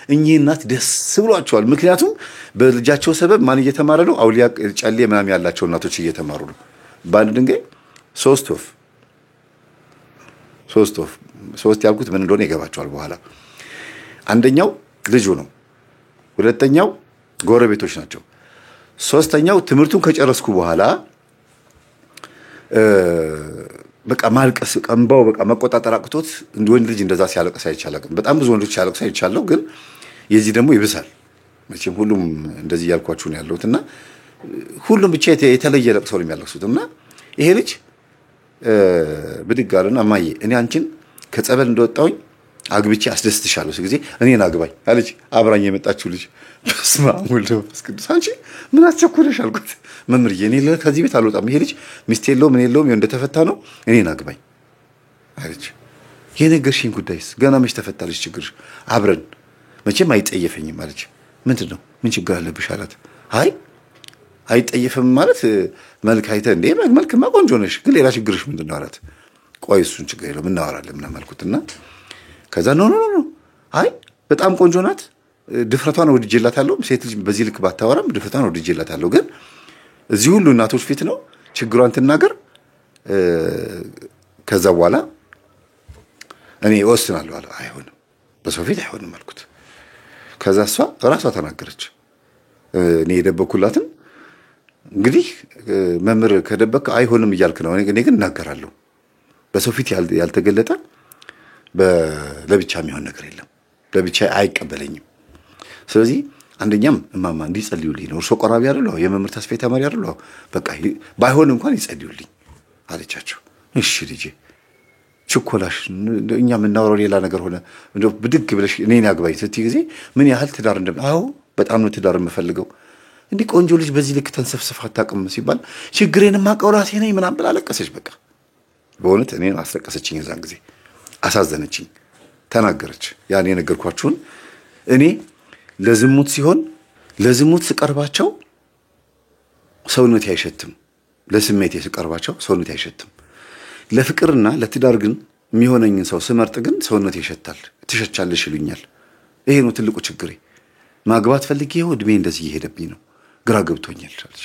እኚህ እናት ደስ ብሏቸዋል። ምክንያቱም በልጃቸው ሰበብ ማን እየተማረ ነው? አውሊያ ጨሌ ምናምን ያላቸው እናቶች እየተማሩ ነው። በአንድ ድንጋይ 3 ወፍ። 3 ያልኩት ምን እንደሆነ ይገባቸዋል በኋላ። አንደኛው ልጁ ነው፣ ሁለተኛው ጎረቤቶች ናቸው፣ ሶስተኛው ትምህርቱን ከጨረስኩ በኋላ በቃ ማልቀስ ቀንባው በቃ መቆጣጠር አቅቶት ወንድ ልጅ እንደዛ ሲያለቅስ አይቻልም። በጣም ብዙ ወንዶች ሲያለቅስ አይቻለሁ፣ ግን የዚህ ደግሞ ይብሳል። መቼም ሁሉም እንደዚህ ያልኳችሁ ነው ያለሁትና ሁሉም ብቻ የተለየ ለቅሶ ነው የሚያለቅሱትና ይሄ ልጅ ብድግ አለና እማዬ እኔ አንቺን ከጸበል እንደወጣሁኝ አግብቼ አስደስትሻለሁ ጊዜ እኔን አግባኝ አለች። አብራኝ የመጣችው ልጅ በስመ አብ ወወልድ ወመንፈስ ቅዱስ። አንቺ ምን አስቸኮለሽ አልኩት። መምህርዬ እኔ ከዚህ ቤት አልወጣም፣ ይሄ ልጅ ሚስት የለውም ምን የለውም እንደተፈታ ነው፣ እኔን አግባኝ አለች። የነገርሽኝ ጉዳይስ ገና መች ተፈታለች? ችግርሽ አብረን መቼም አይጠየፈኝም አለች። ምንድነው ምን ችግር አለብሽ አላት። አይ አይጠየፍም ማለት መልክ አይተህ እንዴ መልክማ ቆንጆ ነሽ፣ ግን ሌላ ችግርሽ ምንድነው አላት። ቆይ እሱን ችግር የለውም እናወራለን ምናምን አልኩትና ከዛ ኖ አይ በጣም ቆንጆ ናት፣ ድፍረቷን ወድጄላታለሁ። ሴት ልጅ በዚህ ልክ ባታወራም ድፍረቷን ወድጄላታለሁ፣ ግን እዚህ ሁሉ እናቶች ፊት ነው ችግሯን ትናገር፣ ከዛ በኋላ እኔ እወስናለሁ አለ። አይሆንም በሰው ፊት አይሆንም አልኩት። ከዛ እሷ ራሷ ተናገረች። እኔ የደበኩላትን እንግዲህ መምህር ከደበክ አይሆንም እያልክ ነው፣ እኔ ግን እናገራለሁ። በሰው ፊት ያልተገለጠ ለብቻ የሚሆን ነገር የለም፣ ለብቻ አይቀበለኝም። ስለዚህ አንደኛም እማማ እንዲጸልዩልኝ ነው። እርሶ ቆራቢ አይደለሁ፣ የመምህር ተስፋዬ ተማሪ አይደለሁ፣ በቃ ባይሆን እንኳን ይጸልዩልኝ አለቻቸው። እሺ ልጄ ችኮላሽ እኛ የምናወራው ሌላ ነገር ሆነ፣ እንደው ብድግ ብለሽ እኔን አግባኝ ስትይ ጊዜ ምን ያህል ትዳር አዎ በጣም ነው ትዳር የምፈልገው፣ እንዲህ ቆንጆ ልጅ በዚህ ልክ ተንሰፍስፋ አታውቅም ሲባል ችግሬን የማውቀው ራሴ ነኝ ምናምን ብላ አለቀሰች። በቃ በእውነት እኔን አስለቀሰችኝ። የዛን ጊዜ አሳዘነችኝ፣ ተናገረች። ያን የነገርኳችሁን እኔ ለዝሙት ሲሆን ለዝሙት ስቀርባቸው ሰውነቴ አይሸትም፣ ለስሜቴ ስቀርባቸው ሰውነቴ አይሸትም። ለፍቅርና ለትዳር ግን የሚሆነኝን ሰው ስመርጥ ግን ሰውነቴ ይሸታል፣ ትሸቻለሽ ይሉኛል። ይሄ ነው ትልቁ ችግሬ። ማግባት ፈልጌ እድሜ እንደዚህ እየሄደብኝ ነው፣ ግራ ገብቶኛል አለች።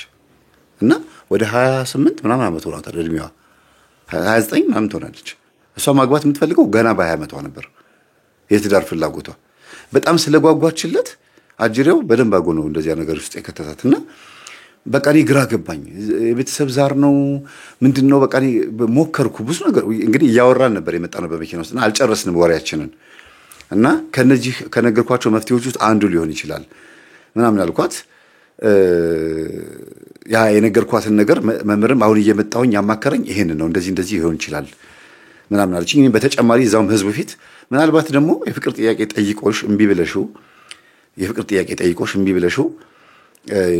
እና ወደ 28 ምናምን ዓመት ሆኗታል እድሜዋ 29 ምናምን ትሆናለች። እሷ ማግባት የምትፈልገው ገና በ20 ዓመቷ ነበር የትዳር ፍላጎቷ። በጣም ስለጓጓችለት አጅሬው በደንብ አጎ ነው እንደዚያ ነገር ውስጥ የከተታትና በቃ እኔ ግራ ገባኝ። የቤተሰብ ዛር ነው ምንድነው? በቃ እኔ ሞከርኩ ብዙ ነገር እንግዲህ እያወራን ነበር የመጣነው በመኪና ውስጥና አልጨረስንም ወሬያችንን እና ከነዚህ ከነገርኳቸው መፍትሄዎች ውስጥ አንዱ ሊሆን ይችላል ምናምን አልኳት። ያ የነገርኳትን ነገር መምህርም አሁን እየመጣሁኝ ያማከረኝ ይሄን ነው እንደዚህ ይሆን ይችላል ምናምን አለችኝ። በተጨማሪ እዛውም ህዝብ ፊት ምናልባት ደግሞ የፍቅር ጥያቄ ጠይቆሽ እምቢ ብለሽው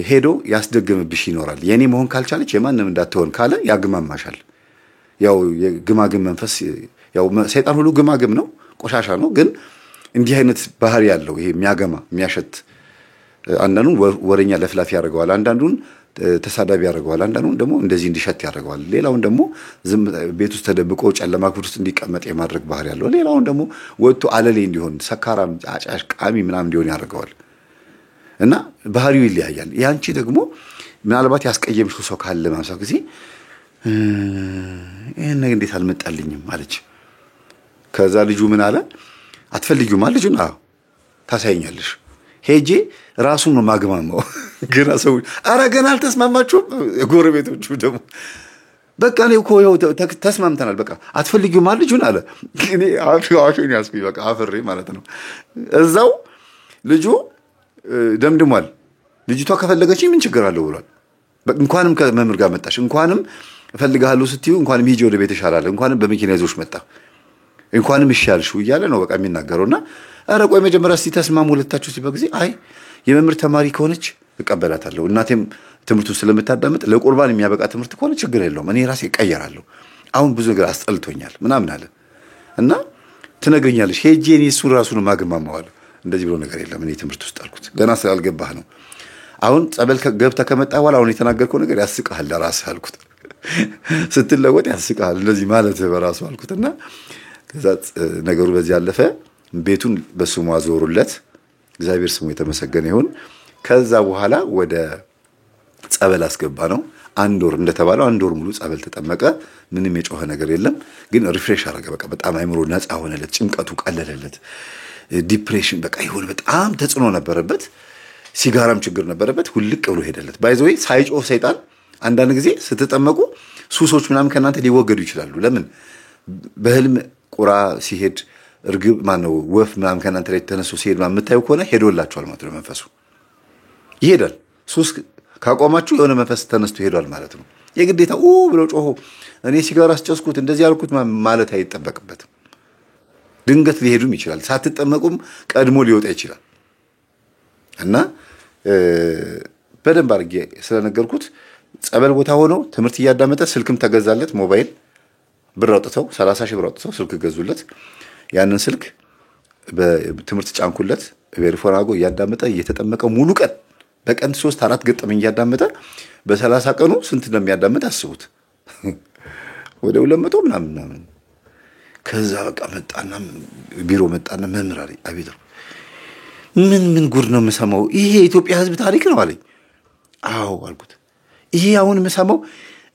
ሄዶ ያስደግምብሽ ይኖራል። የኔ መሆን ካልቻለች የማንም እንዳትሆን ካለ ያግማማሻል። ያው የግማግም መንፈስ ያው ሰይጣን ሁሉ ግማግም ነው፣ ቆሻሻ ነው። ግን እንዲህ አይነት ባህሪ ያለው ይሄ የሚያገማ የሚያሸት አንዳንዱን ወረኛ ለፍላፊ ያደርገዋል፣ አንዳንዱን ተሳዳቢ ያደርገዋል፣ አንዳንዱን ደግሞ እንደዚህ እንዲሸት ያደርገዋል። ሌላውን ደግሞ ዝም ቤት ውስጥ ተደብቆ ጨለማ ክፍል ውስጥ እንዲቀመጥ የማድረግ ባህሪ ያለው፣ ሌላውን ደግሞ ወጥቶ አለሌ እንዲሆን ሰካራም፣ አጫሽ፣ ቃሚ ምናምን እንዲሆን ያደርገዋል። እና ባህሪው ይለያያል። ያንቺ ደግሞ ምናልባት ያስቀየምሽው ሰው ካለ ማምሳው ጊዜ ይሄን ነገር እንዴት አልመጣልኝም አለች። ከዛ ልጁ ምን አለ? አትፈልጊውም አለ ልጁን። አዎ ታሳይኛለሽ። ሄጄ ራሱን ነው ማግማማው። ገና ሰው ኧረ ገና አልተስማማችሁም። ጎረቤቶቹ ደግሞ በቃ እኔ እኮ ያው ተስማምተናል፣ በቃ አትፈልጊውም አለ ልጁን አለ። እኔ አፍሽን ያስኩኝ በቃ አፍሬ ማለት ነው። እዛው ልጁ ደምድሟል። ልጅቷ ከፈለገችኝ ምን ችግር አለው ብሏል። እንኳንም ከመምህር ጋር መጣሽ፣ እንኳንም እፈልግሃለሁ ስትዩ እንኳንም ሂጂ ወደ ቤትሽ አላለ፣ እንኳንም በመኪና ይዞሽ መጣ፣ እንኳንም እሺ ያልሽው እያለ ነው በቃ የሚናገረውና ኧረ ቆይ መጀመሪያ እስቲ ተስማሙ ሁለታችሁ ሲባል ጊዜ አይ የመምህር ተማሪ ከሆነች እቀበላታለሁ፣ እናቴም ትምህርቱን ስለምታዳምጥ ለቁርባን የሚያበቃ ትምህርት ከሆነ ችግር የለውም፣ እኔ ራሴ እቀየራለሁ፣ አሁን ብዙ ነገር አስጠልቶኛል ምናምን አለ። እና ትነግረኛለሽ ሄጄ እኔ እሱን ራሱን ማግማማዋለሁ። እንደዚህ ብሎ ነገር የለም እኔ ትምህርት ውስጥ አልኩት። ገና ስላልገባህ ነው። አሁን ጸበል ገብተህ ከመጣ በኋላ አሁን የተናገርከው ነገር ያስቅሃል ለራስህ አልኩት። ስትለወጥ ያስቅሃል እንደዚህ ማለት በራሱ አልኩትና ከዛ ነገሩ በዚህ ያለፈ ቤቱን በስሙ አዞሩለት። እግዚአብሔር ስሙ የተመሰገነ ይሁን። ከዛ በኋላ ወደ ጸበል አስገባ ነው። አንድ ወር እንደተባለው አንድ ወር ሙሉ ጸበል ተጠመቀ። ምንም የጮኸ ነገር የለም፣ ግን ሪፍሬሽ አደረገ። በቃ በጣም አይምሮ ነፃ ሆነለት፣ ጭንቀቱ ቀለለለት። ዲፕሬሽን በቃ ይሁን በጣም ተጽዕኖ ነበረበት፣ ሲጋራም ችግር ነበረበት። ሁልቅ ብሎ ሄደለት። ባይዘዌ ሳይጮህ ሰይጣን አንዳንድ ጊዜ ስትጠመቁ ሱሶች ምናምን ከእናንተ ሊወገዱ ይችላሉ። ለምን? በህልም ቁራ ሲሄድ እርግብ ማነው ወፍ ምናምን ከእናንተ ላይ ተነስቶ ሲሄድ ምናምን የምታዩ ከሆነ ሄዶላችኋል ማለት ነው። መንፈሱ ይሄዳል። ሱስ ካቆማችሁ የሆነ መንፈስ ተነስቶ ሄዷል ማለት ነው። የግዴታ ብሎ ጮሆ እኔ ሲጋራ አስጨስኩት እንደዚህ ያልኩት ማለት አይጠበቅበትም። ድንገት ሊሄዱም ይችላል። ሳትጠመቁም ቀድሞ ሊወጣ ይችላል። እና በደንብ አድርጌ ስለነገርኩት ጸበል ቦታ ሆኖ ትምህርት እያዳመጠ ስልክም ተገዛለት። ሞባይል ብር አውጥተው 30 ሺህ ብር አውጥተው ስልክ ገዙለት። ያንን ስልክ በትምህርት ጫንኩለት። ቬሪፎን አድርጎ እያዳመጠ እየተጠመቀ ሙሉ ቀን በቀን 3-4 ገጠመኝ እያዳመጠ በ30 ቀኑ ስንት እንደሚያዳመጥ አስቡት። ወደ 200 ምናምን። ከዛ በቃ መጣና ቢሮ መጣና መምህር አለኝ። አቤት ምን ጉድ ነው የምሰማው? ይሄ የኢትዮጵያ ሕዝብ ታሪክ ነው አለኝ። አዎ አልኩት። ይሄ አሁን የምሰማው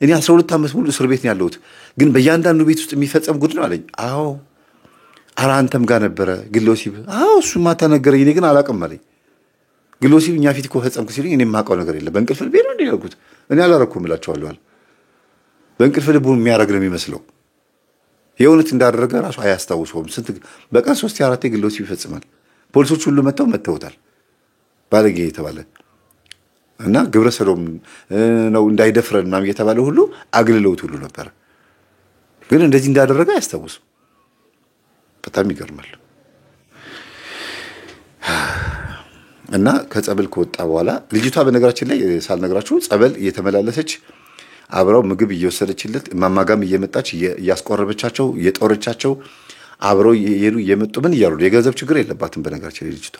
እኔ 12 ዓመት ሙሉ እስር ቤት ነው ያለሁት፣ ግን በእያንዳንዱ ቤት ውስጥ የሚፈጸም ጉድ ነው አለኝ። አዎ ኧረ አንተም ጋር ነበረ ግሎሲብ? አዎ እሱማ ተነገረኝ፣ እኔ ግን አላውቅም አለኝ። ግሎሲብ እኛ ፊት እኮ ፈጸምኩ ሲሉኝ እኔ የማውቀው ነገር የለም። በእንቅልፍ ልቤ ነው እንዴ ያልኩት። እኔ አላረኩም እላቸዋለሁ አለ። በእንቅልፍ ልቡ የሚያደርግ ነው የሚመስለው። የእውነት እንዳደረገ ራሱ አያስታውሰውም። ስንት በቀን 3-4 ግሎሲብ ይፈጽማል። ፖሊሶች ሁሉ መተውታል ባለጌ የተባለ እና ግብረ ሰዶም ነው እንዳይደፍረን ምናምን እየተባለ ሁሉ አግልለውት ሁሉ ነበር። ግን እንደዚህ እንዳደረገ አያስታውስም። በጣም ይገርማል። እና ከጸበል ከወጣ በኋላ ልጅቷ በነገራችን ላይ ሳልነግራችሁ ጸበል እየተመላለሰች አብራው ምግብ እየወሰደችለት ማማጋም እየመጣች እያስቆረበቻቸው እየጦረቻቸው አብረው የሄዱ እየመጡ ምን እያሉ የገንዘብ ችግር የለባትም። በነገራችን ላይ ልጅቷ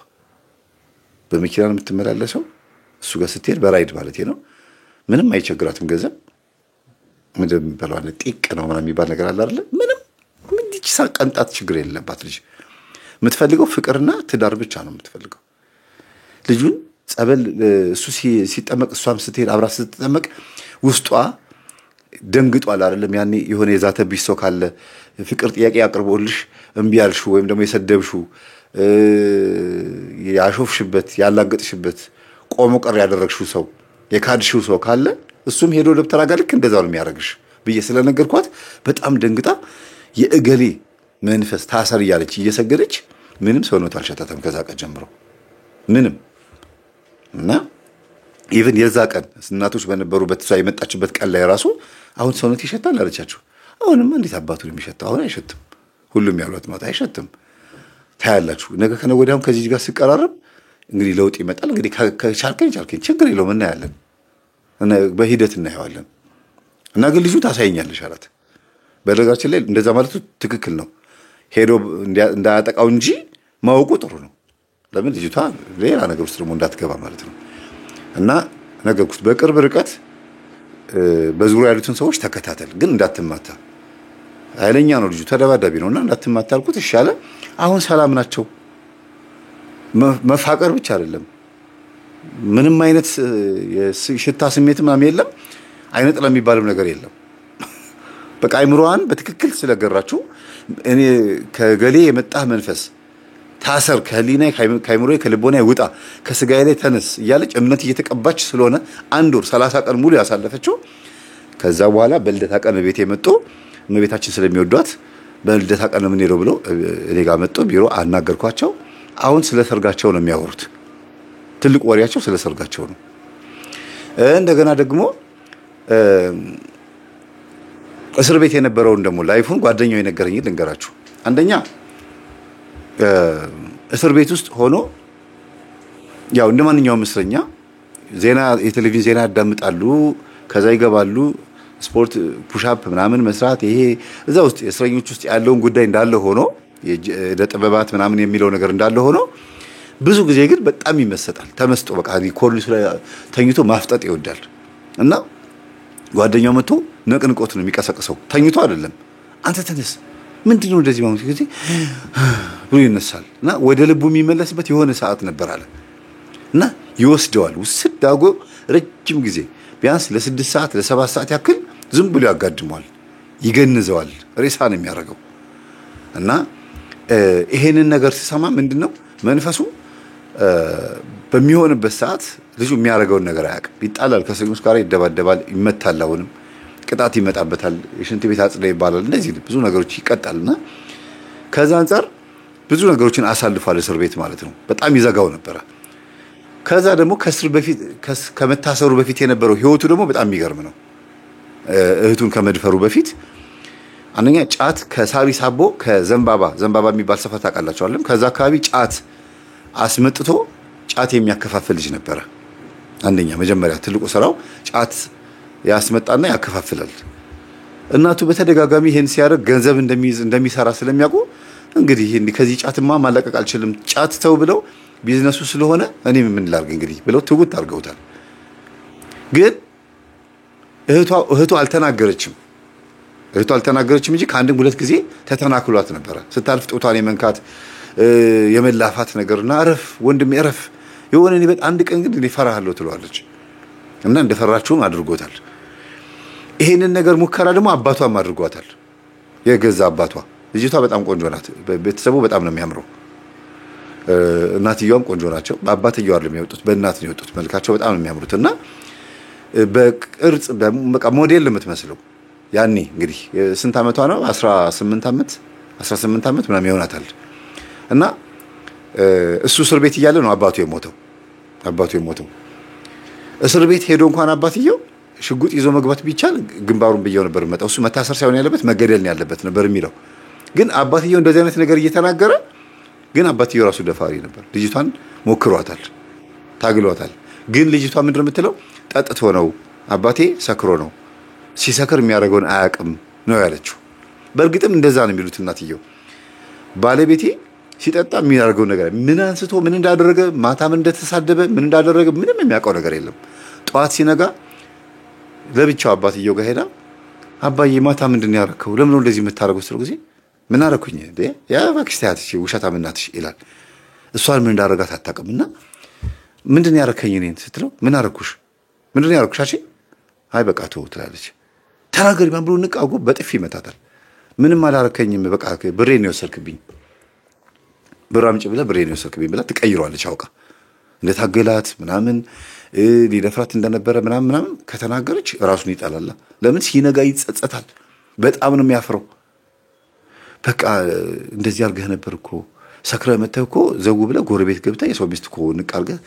በመኪና ነው የምትመላለሰው። እሱ ጋር ስትሄድ በራይድ ማለት ነው። ምንም አይቸግራትም። ገንዘብ ምንድን የሚባለው አለ ጢቅ ነው ምናምን የሚባል ነገር አለ አይደል? ምንም ይችሳ ቀንጣት ችግር የለባት ልጅ። የምትፈልገው ፍቅርና ትዳር ብቻ ነው የምትፈልገው። ልጁን ጸበል እሱ ሲጠመቅ እሷም ስትሄድ አብራ ስትጠመቅ ውስጧ ደንግጧል አይደለም። ያኔ የሆነ የዛተብሽ ሰው ካለ ፍቅር ጥያቄ አቅርቦልሽ እምቢ ያልሽው ወይም ደግሞ የሰደብሽው ያሾፍሽበት ያላገጥሽበት ቆሞ ቀር ያደረግሽው ሰው የካድሽው ሰው ካለ እሱም ሄዶ ደብተራ ጋር ልክ እንደዛው ነው የሚያደርግሽ ብዬ ስለነገርኳት በጣም ደንግጣ የእገሌ መንፈስ ታሰር እያለች እየሰገደች ምንም ሰውነቷ አልሸታተም ከዛ ቀን ጀምሮ ምንም። እና ኢቭን የዛ ቀን እናቶች በነበሩበት እሷ የመጣችበት ቀን ላይ ራሱ አሁን ሰውነት ይሸታል አለቻቸው። አሁንማ እንዴት አባቱ ነው የሚሸታው? አሁን አይሸትም። ሁሉም ያሏት ማታ አይሸትም። ታያላችሁ ነገ ከነገ ወዲያም ከዚህ ጋር ሲቀራረብ እንግዲህ ለውጥ ይመጣል። እንግዲህ ከቻልከኝ ችግር የለውም እናያለን፣ በሂደት እናየዋለን። እና ግን ልጁ ታሳየኛለሽ አላት። በነገራችን ላይ እንደዛ ማለቱ ትክክል ነው። ሄዶ እንዳያጠቃው እንጂ ማወቁ ጥሩ ነው። ለምን ልጅቷ ሌላ ነገር ውስጥ ደግሞ እንዳትገባ ማለት ነው። እና ነገርኩት በቅርብ ርቀት በዙሪያ ያሉትን ሰዎች ተከታተል፣ ግን እንዳትማታ። ኃይለኛ ነው ልጁ፣ ተደባዳቢ ነውና እንዳትማታ አልኩት። እሺ አለ። አሁን ሰላም ናቸው። መፋቀር ብቻ አይደለም፣ ምንም አይነት የሽታ ስሜት ምናምን የለም። አይነ ጥላ የሚባልም ነገር የለም። በቃ አይምሮዋን በትክክል ስለገራችሁ እኔ ከገሌ የመጣህ መንፈስ ታሰር፣ ከህሊናዬ ከአይምሮዬ ከልቦናዬ ውጣ፣ ከስጋዬ ላይ ተነስ እያለች እምነት እየተቀባች ስለሆነ 1 ወር 30 ቀን ሙሉ ያሳለፈችው። ከዛ በኋላ በልደታ ቀን ቤት የመጡ እመቤታችን ስለሚወዷት በልደታ ቀን ምን ሄደው ብሎ እኔ ጋር መጡ። ቢሮ አናገርኳቸው። አሁን ስለ ሰርጋቸው ነው የሚያወሩት። ትልቅ ወሬያቸው ስለ ሰርጋቸው ነው። እንደገና ደግሞ እስር ቤት የነበረውን ደግሞ ላይፉን ጓደኛው የነገረኝ ልንገራችሁ። አንደኛ እስር ቤት ውስጥ ሆኖ ያው እንደማንኛውም እስረኛ ዜና የቴሌቪዥን ዜና ያዳምጣሉ፣ ከዛ ይገባሉ፣ ስፖርት ፑሻፕ ምናምን መስራት፣ ይሄ እዛ ውስጥ የእስረኞች ውስጥ ያለውን ጉዳይ እንዳለ ሆኖ የጥበባት ምናምን የሚለው ነገር እንዳለ ሆኖ ብዙ ጊዜ ግን በጣም ይመሰጣል። ተመስጦ በቃ ኮርኒሱ ላይ ተኝቶ ማፍጠጥ ይወዳል። እና ጓደኛው መጥቶ ነቅንቆት ነው የሚቀሰቅሰው፣ ተኝቶ አይደለም። አንተ ተነስ፣ ምንድነው እንደዚህ ማለት ጊዜ ብሎ ይነሳል። እና ወደ ልቡ የሚመለስበት የሆነ ሰዓት ነበር አለ። እና ይወስደዋል፣ ውስድ አድርጎ ረጅም ጊዜ ቢያንስ ለ6 ሰዓት ለ7 ሰዓት ያክል ዝም ብሎ ያጋድመዋል፣ ይገንዘዋል፣ ሬሳ ነው የሚያደርገው። እና ይሄንን ነገር ሲሰማ ምንድነው መንፈሱ በሚሆንበት ሰዓት ልጁ የሚያደርገውን ነገር አያውቅም። ይጣላል፣ ከሰኞች ጋር ይደባደባል፣ ይመታል፣ አሁንም ቅጣት ይመጣበታል፣ የሽንት ቤት አጽዳ ይባላል። እንደዚህ ብዙ ነገሮች ይቀጣልና ከዛ አንፃር ብዙ ነገሮችን አሳልፏል እስር ቤት ማለት ነው። በጣም ይዘጋው ነበረ። ከዛ ደግሞ ከእስር በፊት ከመታሰሩ በፊት የነበረው ህይወቱ ደግሞ በጣም የሚገርም ነው። እህቱን ከመድፈሩ በፊት አንደኛ ጫት ከሳሪስ አቦ ከዘንባባ የሚባል ሰፈር ታውቃላችኋል። ከዛ አካባቢ ጫት አስመጥቶ ጫት የሚያከፋፍል ልጅ ነበረ። አንደኛ መጀመሪያ ትልቁ ስራው ጫት ያስመጣና ያከፋፍላል። እናቱ በተደጋጋሚ ይሄን ሲያደርግ ገንዘብ እንደሚሰራ ስለሚያውቁ እንግዲህ ከዚህ ጫትማ ማለቀቅ አልችልም፣ ጫት ተው ብለው ቢዝነሱ ስለሆነ እኔ ምን ላድርግ እንግዲህ ብለው ትውት አድርገውታል። ግን እህቱ አልተናገረችም እንጂ ከአንድም 2 ጊዜ ተተናክሏት ነበረ። ስታልፍ ጦቷን የመንካት የመላፋት ነገርና አረፍ ወንድሜ አረፍ የሆነ እኔ አንድ ቀን ግን እኔ ፈራሃለሁ ትለዋለች። እና እንደፈራችውም አድርጎታል። ይሄንን ነገር ሙከራ ደግሞ አባቷም አድርጓታል። የገዛ አባቷ ልጅቷ በጣም ቆንጆ ናት። ቤተሰቡ በጣም ነው የሚያምረው። እናትየዋም ቆንጆ ናቸው። በአባትየው አይደለም የወጡት፣ በእናት ነው የወጡት። መልካቸው በጣም ነው የሚያምሩት። እና በቅርጽ በቃ ሞዴል የምትመስለው ያኔ እንግዲህ ስንት ዓመቷ ነው? 18 ዓመት ምናምን ይሆናታል። እና እሱ እስር ቤት እያለ ነው አባቱ የሞተው። እስር ቤት ሄዶ እንኳን አባትየው ሽጉጥ ይዞ መግባት ቢቻል ግንባሩን ብየው ነበር መጣው። እሱ መታሰር ሳይሆን ያለበት መገደል ነው ያለበት ነበር የሚለው። ግን አባትየው እንደዚህ አይነት ነገር እየተናገረ ግን አባትየው ራሱ ደፋሪ ነበር። ልጅቷን ሞክሯታል፣ ታግሏታል። ግን ልጅቷ ምንድነው የምትለው? ጠጥቶ ነው አባቴ፣ ሰክሮ ነው፣ ሲሰክር የሚያደርገውን አያውቅም ነው ያለችው። በእርግጥም እንደዛ ነው የሚሉት እናትየው። ባለቤቴ ሲጠጣ የሚያደርገው ነገር ምን አንስቶ ምን እንዳደረገ ማታ ምን እንደተሳደበ ምን እንዳደረገ ምንም የሚያውቀው ነገር የለም። ጠዋት ሲነጋ ለብቻው አባትየው ጋር ሄዳ አባዬ ማታ ምንድን ያደረከው? ለምን ነው እንደዚህ የምታደርገው? ስለ ጊዜ ምን አደረኩኝ ያ እባክሽ ተያትሽ ውሸታም እናትሽ ይላል። እሷን ምን እንዳደረጋት አታውቅምና ምንድን ያረከኝ እኔን ስትለው ምን አረኩሽ ምንድን ያረኩሽ አቺ አይ በቃ ተው ትላለች ተናገሪ ማን ብሎ ንቃው በጥፊ ይመታታል ምንም አላረከኝም በቃ ብሬን የወሰድክብኝ ብር አምጪ ብለህ ብሬን የወሰድክብኝ ብላ ትቀይሯለች አውቃ እንደታገላት ምናምን ሊደፍራት እንደነበረ ምናምን ከተናገረች ራሱን ይጣላል ለምን ሲነጋ ይጸጸታል በጣም ነው የሚያፍረው በቃ እንደዚህ አርገህ ነበር እኮ ሰክረህ መተህ እኮ ዘው ብለህ ጎረቤት ገብተህ የሰው ሚስት እኮ ንቅ አርገህ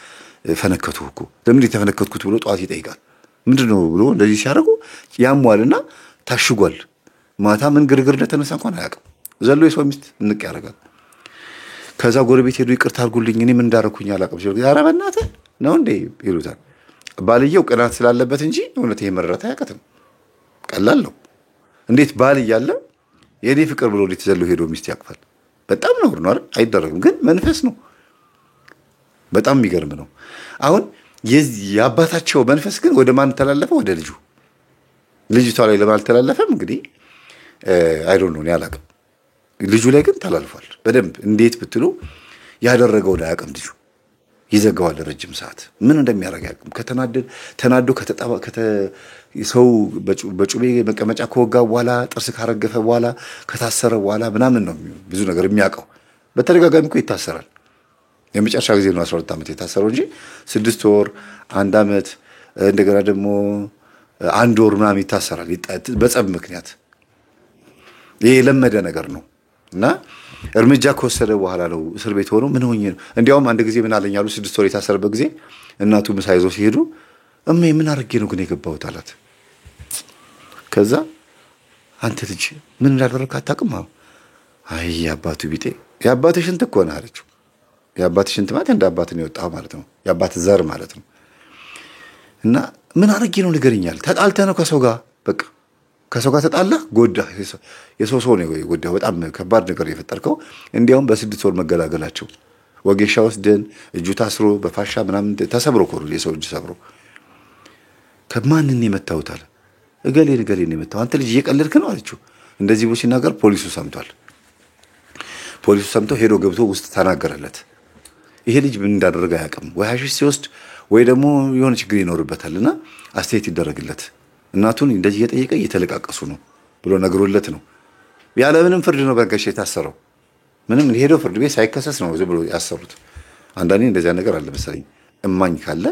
ፈነከቱህ እኮ ለምን ተፈነከትኩት ብሎ ጧት ይጠይቃል ምንድነው ብሎ እንደዚህ ሲያደርጉ ያሟልና ታሽጓል ማታ ምን ግርግር እንደተነሳ እንኳን አያውቅም ዘሎ የሰው ሚስት ንቅ ያደርጋል ከዛ ጎረቤት ሄዱ ይቅርታ አድርጉልኝ እኔ ምን እንዳረኩኝ አላውቅም ሲሉ ኧረ በእናትህ ነው እንዴ ይሉታል ባልየው ቅናት ስላለበት እንጂ እውነት ይሄ መረታ ያቀተም ቀላል ነው እንዴት ባል እያለ የኔ ፍቅር ብሎ ሊተዘሉ ሄዶ ሚስት ያቅፋል በጣም ነው አይደል አይደረግም ግን መንፈስ ነው በጣም የሚገርም ነው አሁን የአባታቸው መንፈስ ግን ወደ ማን ተላለፈ ወደ ልጅቷ ላይ ለማን ተላለፈም እንግዲህ አይ ዶንት ኖ ያላቀም ልጁ ላይ ግን ተላልፏል በደንብ እንዴት ብትሉ ያደረገው ላይ አቅም ልጁ ይዘጋዋል ረጅም ሰዓት ምን እንደሚያደርግ ያቅም ተናዶ ሰው በጩቤ መቀመጫ ከወጋ በኋላ ጥርስ ካረገፈ በኋላ ከታሰረ በኋላ ምናምን ነው ብዙ ነገር የሚያቀው በተደጋጋሚ እኮ ይታሰራል የመጨረሻ ጊዜ ነው 12 ዓመት የታሰረው እንጂ 6 ወር 1 ዓመት እንደገና ደግሞ 1 ወር ምናምን ይታሰራል በጸብ ምክንያት ይሄ ለመደ ነገር ነው እና እርምጃ ከወሰደ በኋላ ነው እስር ቤት ሆኖ ምን ሆኜ ነው እንዲያውም አንድ ጊዜ ምን አለኛሉ 6 ወር የታሰረበት ጊዜ እናቱ ምሳ ይዞ ሲሄዱ ምን አርጌ ነው ግን የገባሁት አላት ከዛ አንተ ልጅ ምን እንዳደረክ አታውቅም አይ ያባቱ ቢጤ ያባትሽ እንት እኮ ነው አለችው ያባትሽ እንት ማለት እንደ አባት ነው የወጣው ማለት ነው ያባት ዘር ማለት ነው እና ምን አርጌ ነው ንገርኛል ተጣልተህ ነው ከሰው ጋር በቃ ከሰው ጋር ተጣላ ጎዳ የሰው ነው ጎዳ በጣም ከባድ ነገር የፈጠርከው እንዲያውም በ6 ወር መገላገላቸው ወጌሻ ወስደን እጁ ታስሮ በፋሻ ምናምን ተሰብሮ ኮሩ የሰው እጅ ሰብሮ ከማንን የመታውታል እገሌን የመታው አንተ ልጅ እየቀለድክ ነው አለችው እንደዚህ ብሎ ሲናገር ፖሊሱ ሰምቶ ሄዶ ገብቶ ውስጥ ተናገረለት ይሄ ልጅ ምን እንዳደረገ ያቀም ወይ ሐሺሽ ሲወስድ ወይ ደግሞ የሆነ ችግር ይኖርበታልና አስተያየት ይደረግለት እናቱን እንደዚህ እየጠየቀ እየተለቃቀሱ ነው ብሎ ነግሮለት ነው ያለ ምንም ፍርድ ነው በጋሽ የታሰረው ምንም ሄዶ ፍርድ ቤት ሳይከሰስ ነው ዝም ብሎ ያሰሩት አንዳንዴ እንደዛ ነገር አለ መሰለኝ እማኝ ካለ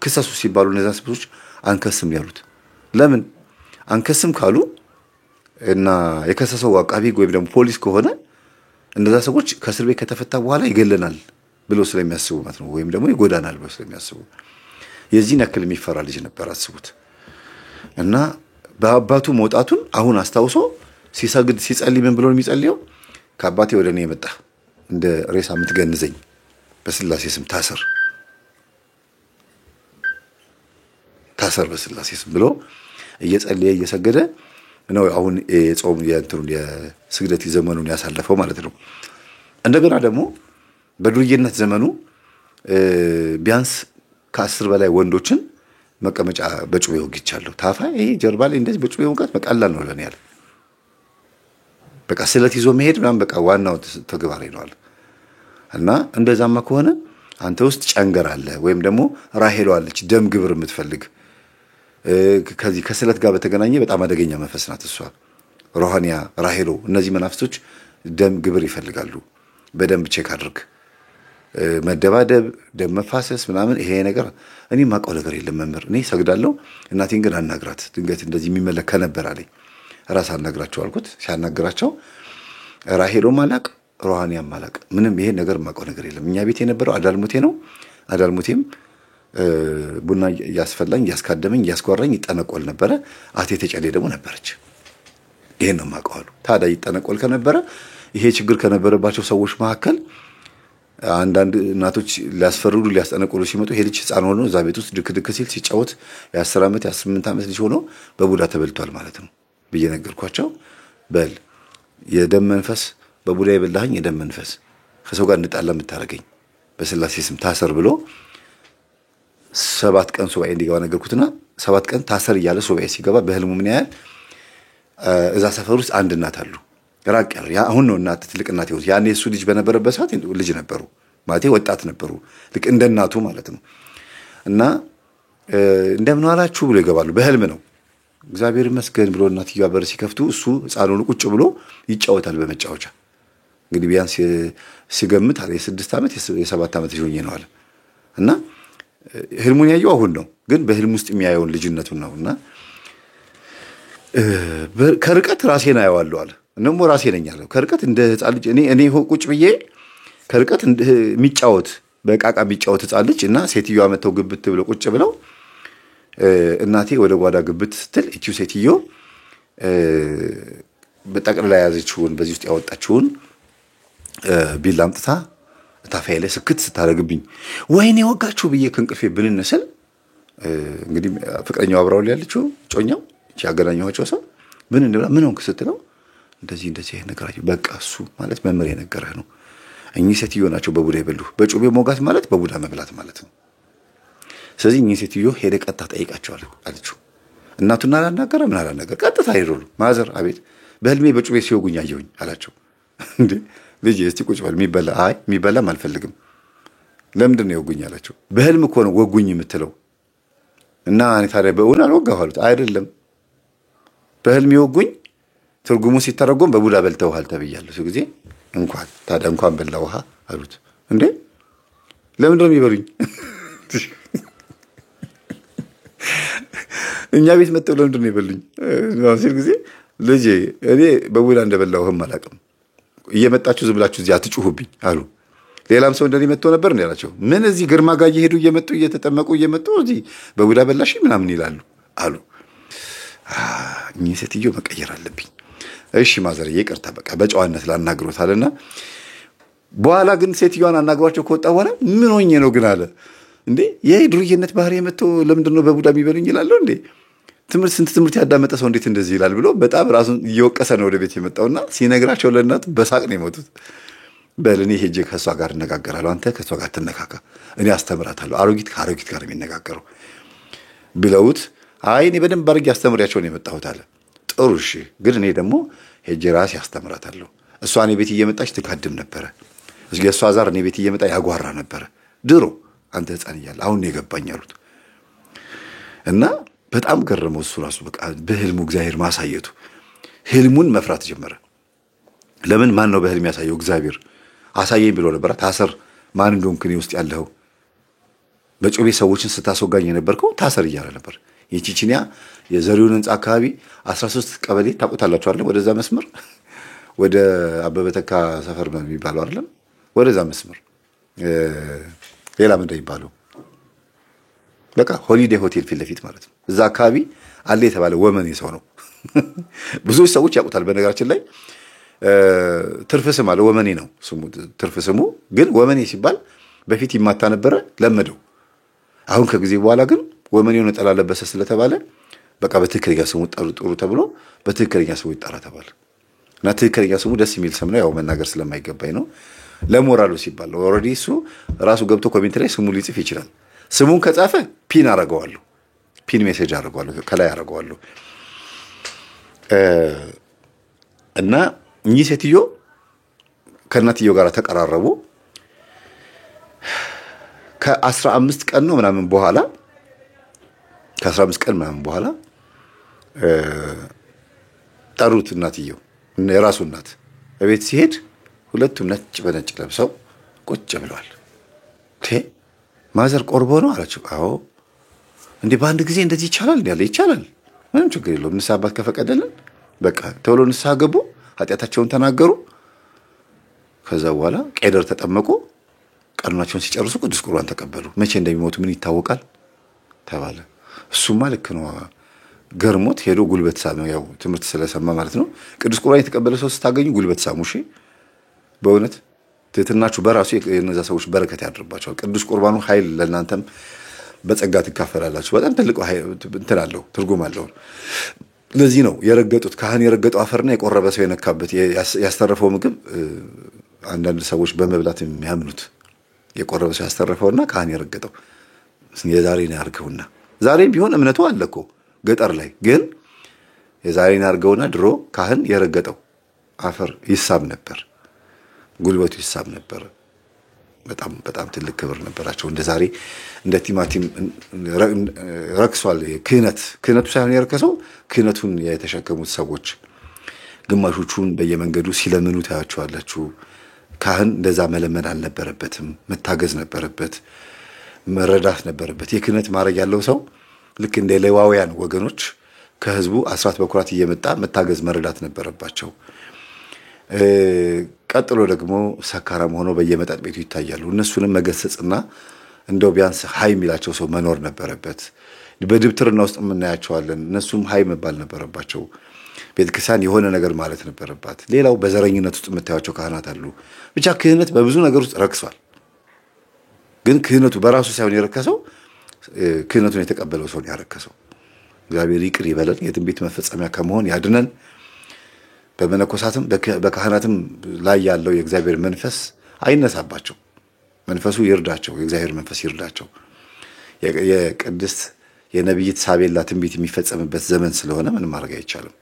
ክሰሱ ሲባሉ እነዛ ሰዎች አንከስም ያሉት ለምን አንከስም ካሉ እና የከሰሰው አቃቢ ወይም ደግሞ ፖሊስ ከሆነ እነዛ ሰዎች ከእስር ቤት ከተፈታ በኋላ ይገለናል ብሎ ስለሚያስቡ ማለት ነው ወይም ደግሞ ይጎዳናል ብሎ ስለሚያስቡ የዚህ ነክል የሚፈራ ልጅ ነበር አስቡት እና በአባቱ መውጣቱን አሁን አስታውሶ ሲሰግድ ሲጸልይ ምን ብሎ ነው የሚጸልየው ከአባቴ ወደኔ የመጣ እንደ ሬሳ የምትገንዘኝ በስላሴ ስም ታሰር በስላሴ ስም ብሎ እየጸለየ እየሰገደ ነው አሁን የጾም የእንትሩን የስግደት ዘመኑን ያሳለፈው ማለት ነው እንደገና ደግሞ በዱርዬነት ዘመኑ ቢያንስ ከ10 በላይ ወንዶችን መቀመጫ በጩቤ ወግቻለሁ ታፋ ይሄ ጀርባ ላይ እንደዚህ በጩቤ ወጋት በቃላል ነው ለኔ ያለ በቃ ስለት ይዞ መሄድ ምናምን በቃ ዋናው ተግባር ነው እና እንደዛማ ከሆነ አንተ ውስጥ ጨንገር አለ ወይም ደግሞ ራሄሎ አለች ደም ግብር የምትፈልግ ከዚህ ከስለት ጋር በተገናኘ በጣም አደገኛ መንፈስ ናት እሷ ሮሃኒያ ራሄሎ እነዚህ መናፍስቶች ደም ግብር ይፈልጋሉ በደም ቼክ አድርግ መደባደብ ደም መፋሰስ ምናምን ይሄ ነገር እኔ ማቀው ነገር የለም መምህር እኔ ሰግዳለሁ እናቴን ግን አናግራት ድንገት እንደዚህ የሚመለከ ነበር አለኝ ራስ አናግራቸው አልኩት ሲያናግራቸው ራሄሎ ማላቅ ሮሃኒያ ማላቅ ምንም ይሄ ነገር ማቀው ነገር የለም እኛ ቤት የነበረው አዳልሙቴ ነው አዳልሙቴም ቡና ያስፈላኝ ያስካደመኝ ያስቆራኝ ይጠነቆል ነበር አቴ ተጨሌ ደግሞ ነበርች ይሄን ነው ማቀው አሉ ታዲያ ይጠነቆል ከነበረ ይሄ ችግር ከነበረባቸው ሰዎች መካከል አንዳንድ እናቶች ሊያስፈርዱ ሊያስጠነቆሉ ሲመጡ ይሄ ልጅ ህፃን ሆኖ እዛ ቤት ውስጥ ድክ ሲል ሲጫወት የ10 ዓመት የ8 ዓመት ልጅ ሆኖ በቡዳ ተበልቷል ማለት ነው በየነገርኳቸው በል የደም መንፈስ በቡዳ ይበላኝ የደም መንፈስ ከሰው ጋር እንጣላ የምታረገኝ በስላሴ ስም ታሰር ብሎ 7 ቀን ሱባኤ እንዲገባ ነገርኩትና 7 ቀን ታሰር እያለ ሱባኤ ሲገባ በህልሙ ምን ያህል እዛ ሰፈር ውስጥ አንድ እናት አሉ ራቅ ያለ ያ አሁን ነው እናት ትልቅ እናት ያኔ እሱ ልጅ በነበረበት ሰዓት ልጅ ነበሩ ማለቴ ወጣት ነበሩ ልክ እንደ እናቱ ማለት ነው እና እንደምን ዋላችሁ ብሎ ይገባሉ። በህልም ነው። እግዚአብሔር ይመስገን ብሎ እናትየዋ በር ሲከፍቱ እሱ ሕፃኑን ቁጭ ብሎ ይጫወታል በመጫወቻ። እንግዲህ ቢያንስ ሲገምት አለ የ6 ዓመት የ7 ዓመት ልጅ ሆኜ ነው አለ። እና ህልሙን ያየው አሁን ነው፣ ግን በህልም ውስጥ የሚያየውን ልጅነቱን ነውና ከርቀት ራሴን አየዋለሁ አለ። እነሞ ራሴ ነኝ አለ። ከርቀት እንደ ሕፃን ልጅ እኔ ቁጭ ብዬ ከርቀት የሚጫወት በቃቃ የሚጫወት ሕፃን ልጅ እና ሴትዮዋ መተው ግብት ብለው ቁጭ ብለው እናቴ ወደ ጓዳ ግብት ስትል እቺው ሴትዮ በጠቅላላ ያዘችውን በዚህ ውስጥ ያወጣችውን ቢላ አምጥታ ታፋዬ ላይ ስክት ስታደርግብኝ ወይኔ ወጋችሁ ብዬ ከእንቅልፌ ብንነስል እንግዲህ ፍቅረኛው አብራው ያለችው ጮኛው እቺ ያገናኘኋቸው ሰው ምን ሆንክ ስትለው እንደዚህ ነገራችሁ። በቃ እሱ ማለት መምህር የነገረህ ነው። እኚህ ሴትዮ ናቸው በቡዳ ይበሉ። በጩቤ ሞጋት ማለት በቡዳ መብላት ማለት ነው። ስለዚህ እኚህ ሴትዮ ሄደ ቀጥታ ጠይቃቸዋል አለችው። እናቱን አላናገረ ምን አላናገረ ቀጥታ ሄዶሉ ማዘር አቤት በህልሜ በጩቤ ሲወጉኝ አየሁኝ አላቸው። እንዴ ልጅ እስቲ ቁጭ በል የሚበላም አልፈልግም። ለምንድን ነው የወጉኝ አላቸው። በህልም እኮ ነው ወጉኝ የምትለው እና እኔ ታዲያ በእውን አልወጋሁ አሉት። አይደለም በህልም የወጉኝ ትርጉሙ ሲተረጎም በቡዳ በልተውሃል ተብያለሁ። ጊዜ እንኳን በላ ውሃ አሉት። እንዴ ለምንድን ነው የሚበሉኝ? እኛ ቤት መጥተው ለምንድን ነው የበሉኝ ሲል ጊዜ ልጄ እኔ በቡዳ እንደበላሁም አላውቅም። እየመጣችሁ ዝም ብላችሁ እዚህ አትጩሁብኝ አሉ። ሌላም ሰው እንደኔ መጥቶ ነበር እንዴ አላቸው። ምን እዚህ ግርማ ጋር እየሄዱ እየተጠመቁ እየመጡ እዚህ በቡዳ በላሽ ምናምን ይላሉ አሉ። እኚህ ሴትዮ መቀየር አለብኝ። እሺ ማዘርዬ ይቅርታ በቃ በጨዋነት ላናግሮት አለና በኋላ ግን ሴትዮዋን አናግሯቸው ከወጣ በኋላ ምን ሆኜ ነው ግን አለ። እንዴ የዱርዬነት ባህሪ የመጥቶ ለምንድን ነው በቡዳ የሚበሉኝ ይላሉ እንዴ? ስንት ትምህርት ያዳመጠ ሰው እንዴት እንደዚህ ይላል ብሎ በጣም ራሱን እየወቀሰ ነው ወደ ቤት የመጣውና ሲነግራቸው ለእናቱ በሳቅ ነው የሞቱት። በል እኔ ሄጄ ከእሷ ጋር እነጋገራለሁ፣ አንተ ከእሷ ጋር ትነካካ፣ እኔ አስተምራታለሁ፣ አሮጊት ከአሮጊት ጋር የሚነጋገረው ብለውት አይ እኔ በደንብ አድርጌ አስተምሪያቸው ነው የመጣሁት አለ። ጥሩ እሺ፣ ግን እኔ ደግሞ ሄጄ ራሴ አስተምራታለሁ። እሷ እኔ ቤት እየመጣች ትካድም ነበረ። የእሷ ዛር እኔ ቤት እየመጣ ያጓራ ነበረ ድሮ አንተ ሕፃን እያለ አሁን ነው የገባኝ አሉት። እና በጣም ገረመው እሱ ራሱ በቃ በህልሙ እግዚአብሔር ማሳየቱ ህልሙን መፍራት ጀመረ። ለምን ማን ነው በህልም ያሳየው? እግዚአብሔር አሳየኝ ብሎ ነበር። ታሰር ማን እንደሆንክ እኔ ውስጥ ያለው በጩቤ ሰዎችን ስታስወጋኝ የነበርከው ታሰር እያለ ነበር። የቺቺኒያ የዘሪውን ህንጻ አካባቢ 13 ቀበሌ ታውቁታላችሁ አይደል? ወደዛ መስመር ወደ አበበ ተካ ሰፈር ነው የሚባለው አይደል? ወደዛ መስመር ሌላ ምን እንደሚባለው በቃ ሆሊዴይ ሆቴል ፊት ለፊት ማለት ነው። እዛ አካባቢ አለ የተባለ ወመኔ ሰው ነው። ብዙ ሰዎች ያውቁታል። በነገራችን ላይ ትርፍ ስም አለ፣ ወመኔ ነው ስሙ። ትርፍ ስሙ ግን ወመኔ ሲባል በፊት ይማታ ነበረ፣ ለመደው። አሁን ከጊዜ በኋላ ግን ወመኔው ነጠላ ለበሰ ስለተባለ በቃ በትክክለኛ ስሙ ጥሩ ተብሎ በትክክለኛ ስሙ ይጣራ ተባለ። እና ትክክለኛ ስሙ ደስ የሚል ስም ነው፣ ያው መናገር ስለማይገባኝ ነው። ለሞራሉ ሲባል ኦልሬዲ እሱ ራሱ ገብቶ ኮሜንት ላይ ስሙ ሊጽፍ ይችላል። ስሙን ከጻፈ ፒን አረጋዋለሁ፣ ፒን ሜሴጅ አረጋዋለሁ፣ ከላይ አረጋዋለሁ። እና እኚህ ሴትዮ ከእናትየው ጋር ተቀራረቡ። ከ15 ቀን ነው ምናምን በኋላ ከ15 ቀን ምናምን በኋላ ጠሩት። እናትየው የራሱ እናት በቤት ሲሄድ ሁለቱም ነጭ በነጭ ለብሰው ቁጭ ብለዋል። ማዘር ቆርቦ ነው አላቸው። አዎ እንዴ በአንድ ጊዜ እንደዚህ ይቻላል? እንዴ ያለ ይቻላል፣ ምንም ችግር የለውም። ንስሐ አባት ከፈቀደልን በቃ ተብሎ ንስሐ ገቡ፣ ኃጢአታቸውን ተናገሩ። ከዛ በኋላ ቄደር ተጠመቁ። ቀኖናቸውን ሲጨርሱ ቅዱስ ቁርባን ተቀበሉ። መቼ እንደሚሞቱ ምን ይታወቃል ተባለ። እሱማ ልክ ነው ገርሞት ሄዶ ጉልበት ሳመ። ያው ትምህርት ስለሰማ ማለት ነው። ቅዱስ ቁርባን የተቀበለ ሰው ስታገኙ ጉልበት ሳሙ። እሺ በእውነት ትህትናችሁ በራሱ የነዛ ሰዎች በረከት ያድርባቸዋል። ቅዱስ ቁርባኑ ኃይል ለእናንተም በጸጋ ትካፈላላችሁ። በጣም ትልቅ እንትን አለው፣ ትርጉም አለው። ለዚህ ነው የረገጡት ካህን የረገጠው አፈርና የቆረበ ሰው የነካበት ያስተረፈው ምግብ አንዳንድ ሰዎች በመብላት የሚያምኑት የቆረበ ሰው ያስተረፈውና ካህን የረገጠው የዛሬን ያርገውና ዛሬም ቢሆን እምነቱ አለ እኮ ገጠር ላይ ግን የዛሬን ያርገውና ድሮ ካህን የረገጠው አፈር ይሳብ ነበር፣ ጉልበቱ ይሳብ ነበር። በጣም በጣም ትልቅ ክብር ነበራቸው። እንደ ዛሬ እንደ ቲማቲም ረክሷል ክህነቱ ሳይሆን የረከሰው ክህነቱን የተሸከሙት ሰዎች ግማሾቹን በየመንገዱ ሲለምኑ ታያቸዋላችሁ። ካህን እንደዛ መለመን አልነበረበትም፣ መታገዝ ነበረበት፣ መረዳት ነበረበት። የክህነት ማድረግ ያለው ሰው ልክ እንደ ሌዋውያን ወገኖች ከህዝቡ አስራት በኩራት እየመጣ መታገዝ መረዳት ነበረባቸው። ቀጥሎ ደግሞ ሰካራም ሆኖ በየመጠጥ ቤቱ ይታያሉ። እነሱንም መገሰጽና እንደው ቢያንስ ሀይ የሚላቸው ሰው መኖር ነበረበት። በድብትርና ውስጥ የምናያቸዋለን። እነሱም ሀይ መባል ነበረባቸው። ቤተክርስቲያን የሆነ ነገር ማለት ነበረባት። ሌላው በዘረኝነት ውስጥ የምታያቸው ካህናት አሉ። ብቻ ክህነት በብዙ ነገር ውስጥ ረክሷል። ግን ክህነቱ በራሱ ሳይሆን የረከሰው ክህነቱን የተቀበለው ሰው ያረከሰው። እግዚአብሔር ይቅር ይበለን፣ የትንቢት መፈጸሚያ ከመሆን ያድነን። በመነኮሳትም በካህናትም ላይ ያለው የእግዚአብሔር መንፈስ አይነሳባቸው። መንፈሱ ይርዳቸው፣ የእግዚአብሔር መንፈስ ይርዳቸው። የቅድስት የነቢይት ሳቤላ ትንቢት የሚፈጸምበት ዘመን ስለሆነ ምንም ማድረግ አይቻልም።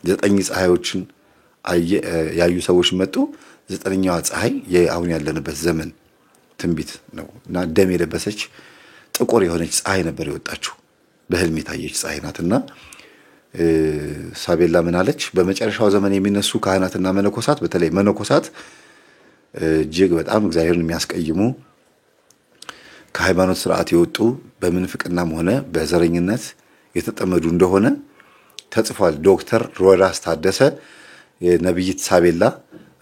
9 ፀሐዮችን ያዩ ሰዎች መጡ። 9ኛዋ ፀሐይ አሁን ያለንበት ዘመን ትንቢት ነው እና ደም የለበሰች ጥቁር የሆነች ፀሐይ ነበር የወጣችው። በህልም የታየች ፀሐይ ናትና ሳቤላ ምን አለች? በመጨረሻው ዘመን የሚነሱ ካህናትና መነኮሳት፣ በተለይ መነኮሳት እጅግ በጣም እግዚአብሔርን የሚያስቀይሙ ከሃይማኖት ስርዓት የወጡ በምንፍቅናም ሆነ በዘረኝነት የተጠመዱ እንደሆነ ተጽፏል። ዶክተር ሮዳስ ታደሰ የነቢይት ሳቤላ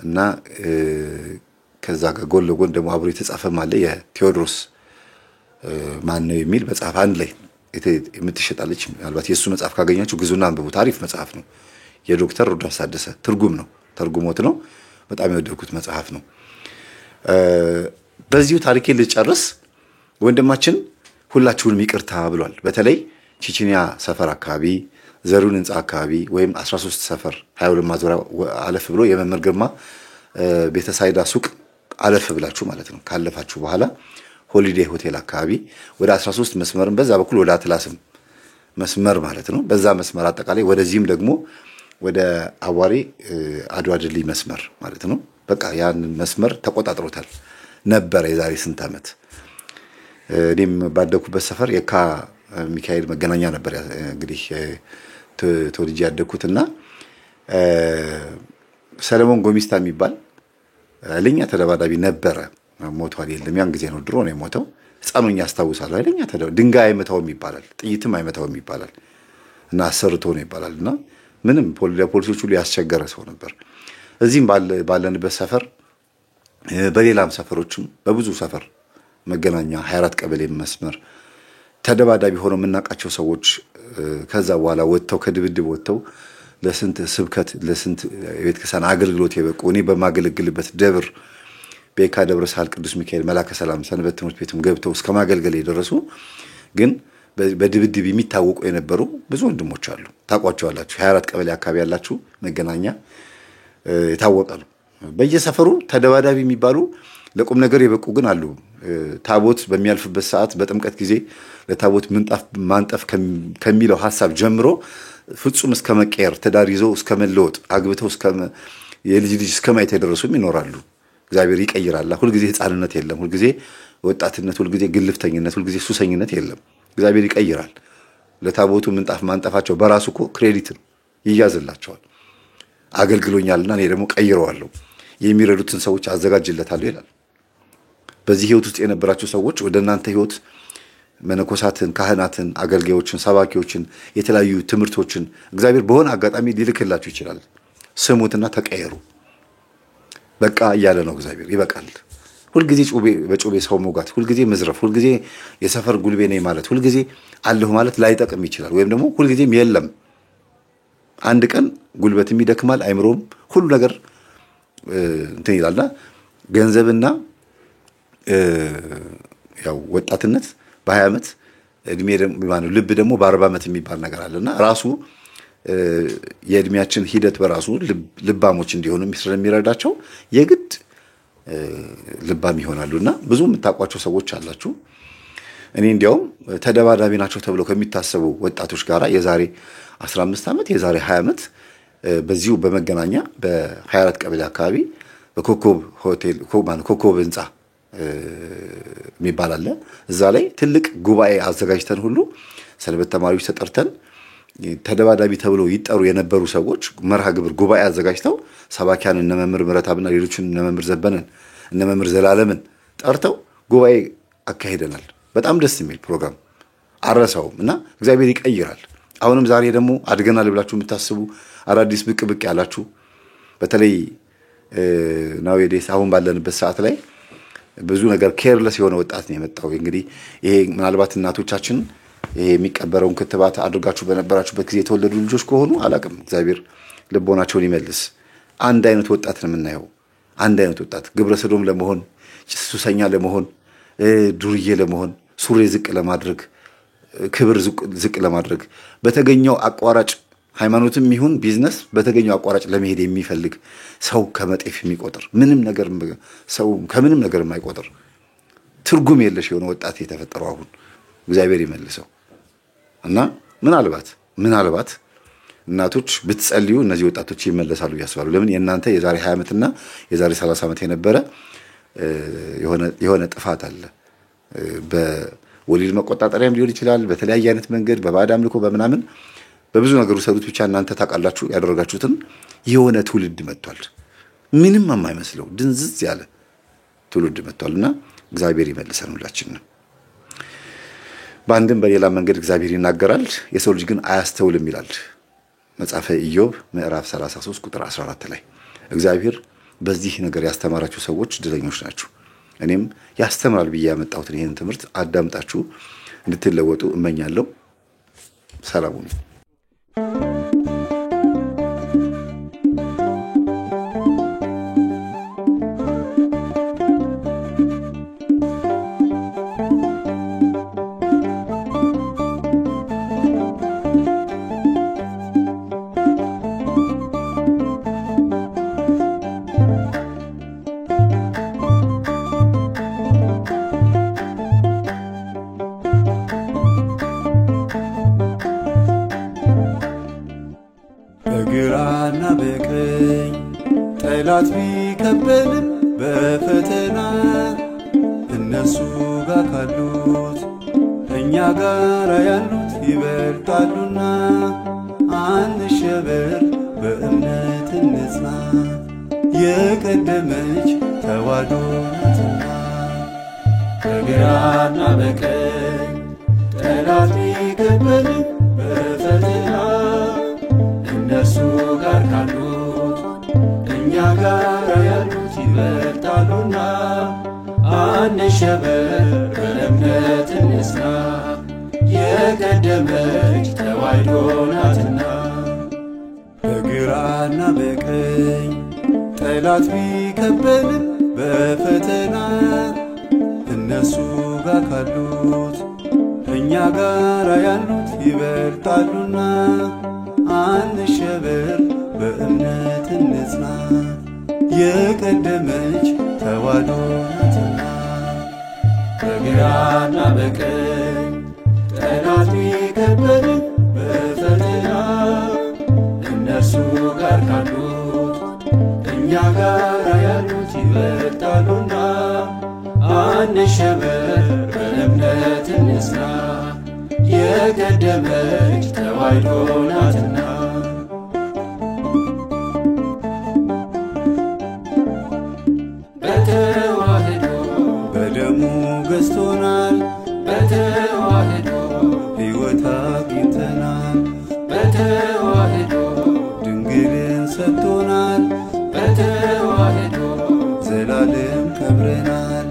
እና ከዛ ጋር ጎን ለጎን ደግሞ አብሮ የተጻፈም አለ የቴዎድሮስ ማን ነው የሚል መጽሐፍ አንድ ላይ የምትሸጣለች። ምናልባት የእሱ መጽሐፍ ካገኛችሁ ግዙና አንብቡት። አሪፍ መጽሐፍ ነው። የዶክተር ሮዳስ ታደሰ ትርጉም ነው፣ ተርጉሞት ነው። በጣም የወደድኩት መጽሐፍ ነው። በዚሁ ታሪኬን ልጨርስ። ወንድማችን ሁላችሁንም ይቅርታ ብሏል። በተለይ ቺቺኒያ ሰፈር አካባቢ፣ ዘሩን ህንጻ አካባቢ ወይም 13 ሰፈር 22 ማዞሪያ አለፍ ብሎ የመምህር ግርማ ቤተሳይዳ ሱቅ አለፍ ብላችሁ ማለት ነው ካለፋችሁ በኋላ ሆሊዴይ ሆቴል አካባቢ ወደ 13 መስመርን በዛ በኩል ወደ አትላስም መስመር ማለት ነው። በዛ መስመር አጠቃላይ ወደዚህም ደግሞ ወደ አዋሪ አድዋ ድልድይ መስመር ማለት ነው። በቃ ያን መስመር ተቆጣጥሮታል ነበር የዛሬ ስንት ዓመት። እኔም ባደኩበት ሰፈር የካ ሚካኤል መገናኛ ነበር እንግዲህ ተወልጄ ያደኩትና ሰለሞን ጎሚስታ የሚባል ለኛ ተደባዳቢ ነበረ። ሞቷል የለም፣ ያን ጊዜ ነው፣ ድሮ ነው የሞተው። ህፃኑኛ ያስታውሳለሁ። አይለኛ ድንጋይ አይመታውም ይባላል፣ ጥይትም አይመታውም ይባላል እና አሰርቶ ነው ይባላልና ምንም ፖሊሶች ሁሉ ያስቸገረ ሰው ነበር። እዚህም ባለንበት ሰፈር በሌላም ሰፈሮችም በብዙ ሰፈር መገናኛ 24 ቀበሌ መስመር ተደባዳቢ ሆነው የምናውቃቸው ሰዎች ከዛ በኋላ ወጥተው ከድብድብ ወጥተው ለስንት ስብከት ለስንት የቤተክርስቲያን አገልግሎት የበቁ እኔ በማገለግልበት ደብር በየካ ደብረ ሳህል ቅዱስ ሚካኤል መላከ ሰላም ሰንበት ትምህርት ቤትም ገብተው እስከ ማገልገል የደረሱ ግን በድብድብ የሚታወቁ የነበሩ ብዙ ወንድሞች አሉ። ታውቋቸዋላችሁ። 24 ቀበሌ አካባቢ ያላችሁ መገናኛ የታወቀሉ በየሰፈሩ ተደባዳቢ የሚባሉ ለቁም ነገር የበቁ ግን አሉ። ታቦት በሚያልፍበት ሰዓት በጥምቀት ጊዜ ለታቦት ምንጣፍ ማንጠፍ ከሚለው ሐሳብ ጀምሮ ፍጹም እስከ መቀየር ትዳር ይዘው እስከ መለወጥ አግብተው እስከ የልጅ ልጅ እስከ ማየት የደረሱም ይኖራሉ። እግዚአብሔር ይቀይራል። ሁሉ ጊዜ ህፃንነት የለም። ሁሉ ጊዜ ወጣትነት፣ ሁሉ ጊዜ ግልፍተኝነት፣ ሁሉ ጊዜ ሱሰኝነት የለም። እግዚአብሔር ይቀይራል። ለታቦቱ ምንጣፍ ማንጠፋቸው በራሱ እኮ ክሬዲት ይያዝላቸዋል። አገልግሎኛልና እኔ ደግሞ ቀይረዋለሁ፣ የሚረዱትን ሰዎች አዘጋጅለታለሁ ይላል። በዚህ ህይወት ውስጥ የነበራችሁ ሰዎች ወደ እናንተ ህይወት መነኮሳትን፣ ካህናትን፣ አገልጋዮችን፣ ሰባኪዎችን፣ የተለያዩ ትምህርቶችን እግዚአብሔር በሆነ አጋጣሚ ሊልክላችሁ ይችላል። ስሙትና ተቀየሩ። በቃ እያለ ነው እግዚአብሔር። ይበቃል። ሁልጊዜ በጮቤ ሰው መውጋት፣ ሁልጊዜ መዝረፍ፣ ሁልጊዜ የሰፈር ጉልቤ ነኝ ማለት፣ ሁልጊዜ አለሁ ማለት ላይጠቅም ይችላል። ወይም ደግሞ ሁልጊዜም የለም። አንድ ቀን ጉልበትም ይደክማል፣ አይምሮም ሁሉ ነገር እንትን ይላልና ገንዘብና ያው ወጣትነት በ20 ዓመት እድሜ ደግሞ ልብ ደግሞ በ40 ዓመት የሚባል ነገር አለና ራሱ የእድሜያችን ሂደት በራሱ ልባሞች እንዲሆኑ ስለሚረዳቸው የግድ ልባም ይሆናሉና ብዙ የምታውቋቸው ሰዎች አላችሁ። እኔ እንዲያውም ተደባዳቢ ናቸው ተብለው ከሚታሰቡ ወጣቶች ጋራ የዛሬ 15 ዓመት የዛሬ 20 ዓመት በዚሁ በመገናኛ በ24 ቀበሌ አካባቢ በኮከብ ሆቴል ኮከብ ህንጻ የሚባል አለ። እዛ ላይ ትልቅ ጉባኤ አዘጋጅተን ሁሉ ሰንበት ተማሪዎች ተጠርተን ተደባዳቢ ተብለው ይጠሩ የነበሩ ሰዎች መርሃ ግብር ጉባኤ አዘጋጅተው ሰባኪያን እነ መምህር ምረታብና ሌሎችን እነ መምህር ዘበነን እነ መምህር ዘላለምን ጠርተው ጉባኤ አካሂደናል። በጣም ደስ የሚል ፕሮግራም አረሳውም እና እግዚአብሔር ይቀይራል። አሁንም ዛሬ ደግሞ አድገናል ብላችሁ የምታስቡ አዳዲስ ብቅ ያላችሁ በተለይ ናውዴስ አሁን ባለንበት ሰዓት ላይ ብዙ ነገር ኬርለስ የሆነ ወጣት ነው የመጣው። እንግዲህ ይሄ ምናልባት እናቶቻችን ይሄ የሚቀበረውን ክትባት አድርጋችሁ በነበራችሁበት ጊዜ የተወለዱ ልጆች ከሆኑ አላቅም፣ እግዚአብሔር ልቦናቸውን ይመልስ። አንድ አይነት ወጣት ነው የምናየው። አንድ አይነት ወጣት ግብረ ሰዶም ለመሆን ሱሰኛ ለመሆን ዱርዬ ለመሆን ሱሪ ዝቅ ለማድረግ ክብር ዝቅ ለማድረግ በተገኘው አቋራጭ ሃይማኖትም ይሁን ቢዝነስ በተገኘው አቋራጭ ለመሄድ የሚፈልግ ሰው ከመጤፍ የሚቆጥር ምንም ነገር ሰው ከምንም ነገር የማይቆጥር ትርጉም የለሽ የሆነ ወጣት የተፈጠረው አሁን እግዚአብሔር ይመልሰው እና ምናልባት እናቶች ብትጸልዩ እነዚህ ወጣቶች ይመለሳሉ ያስባሉ። ለምን የእናንተ የዛሬ 20 ዓመትና የዛሬ 30 ዓመት የነበረ የሆነ ጥፋት አለ። በወሊድ መቆጣጠሪያም ሊሆን ይችላል፣ በተለያየ አይነት መንገድ በባዕድ አምልኮ በምናምን በብዙ ነገር ሰሩት። ብቻ እናንተ ታውቃላችሁ ያደረጋችሁትን። የሆነ ትውልድ መጥቷል፣ ምንም የማይመስለው ድንዝዝ ያለ ትውልድ መጥቷልና እግዚአብሔር ይመልሰን ሁላችንን። በአንድም በሌላ መንገድ እግዚአብሔር ይናገራል፣ የሰው ልጅ ግን አያስተውልም ይላል መጽሐፈ ኢዮብ ምዕራፍ 33 ቁጥር 14 ላይ። እግዚአብሔር በዚህ ነገር ያስተማራችሁ ሰዎች እድለኞች ናችሁ። እኔም ያስተምራል ብዬ ያመጣሁትን ይሄን ትምህርት አዳምጣችሁ እንድትለወጡ እመኛለሁ። ሰላም ሁኑ። በግራና በቀኝ ጠላት ቢከበንም በፈተና እነሱ ጋር ካሉት እኛ ጋር ያሉት ይበልጣሉና አንሸበር በእምነት እንጽና የቀደመች ተዋሕዶ ናትና። በግራና በቀኝ ጠላት ቢከበንም በፈተና እነሱ ጋር ካሉት እኛ ጋር ያሉት ይበልጣሉና አንሸበር በእምነት እንጽና የቀደመች ተዋሕዶ ናትና። በግራና በቀኝ ጠላት ቢከበንም በፈተና እነሱ ጋር ካሉት እኛ ጋር ያሉት ይበልጣሉና አንሸበር በእምነት እንጽና የቀደመች ተዋሕዶ ናትና። በግራና በቀኝ ጠላት ቢከበንም በፈተና እነሱ ጋር ካሉት እኛ ጋር ያሉት ይበልጣሉና አንሸበር በእምነት እንጽና የቀደመች ተዋሕዶ ናትና። በተዋሕዶ በደሙ ገዝቶናል፣ በተዋሕዶ ሕይወት አግኝተናል፣ በተዋሕዶ ድንግልን ሰጥቶናል፣ በተዋሕዶ ዘላለም ከብረናል።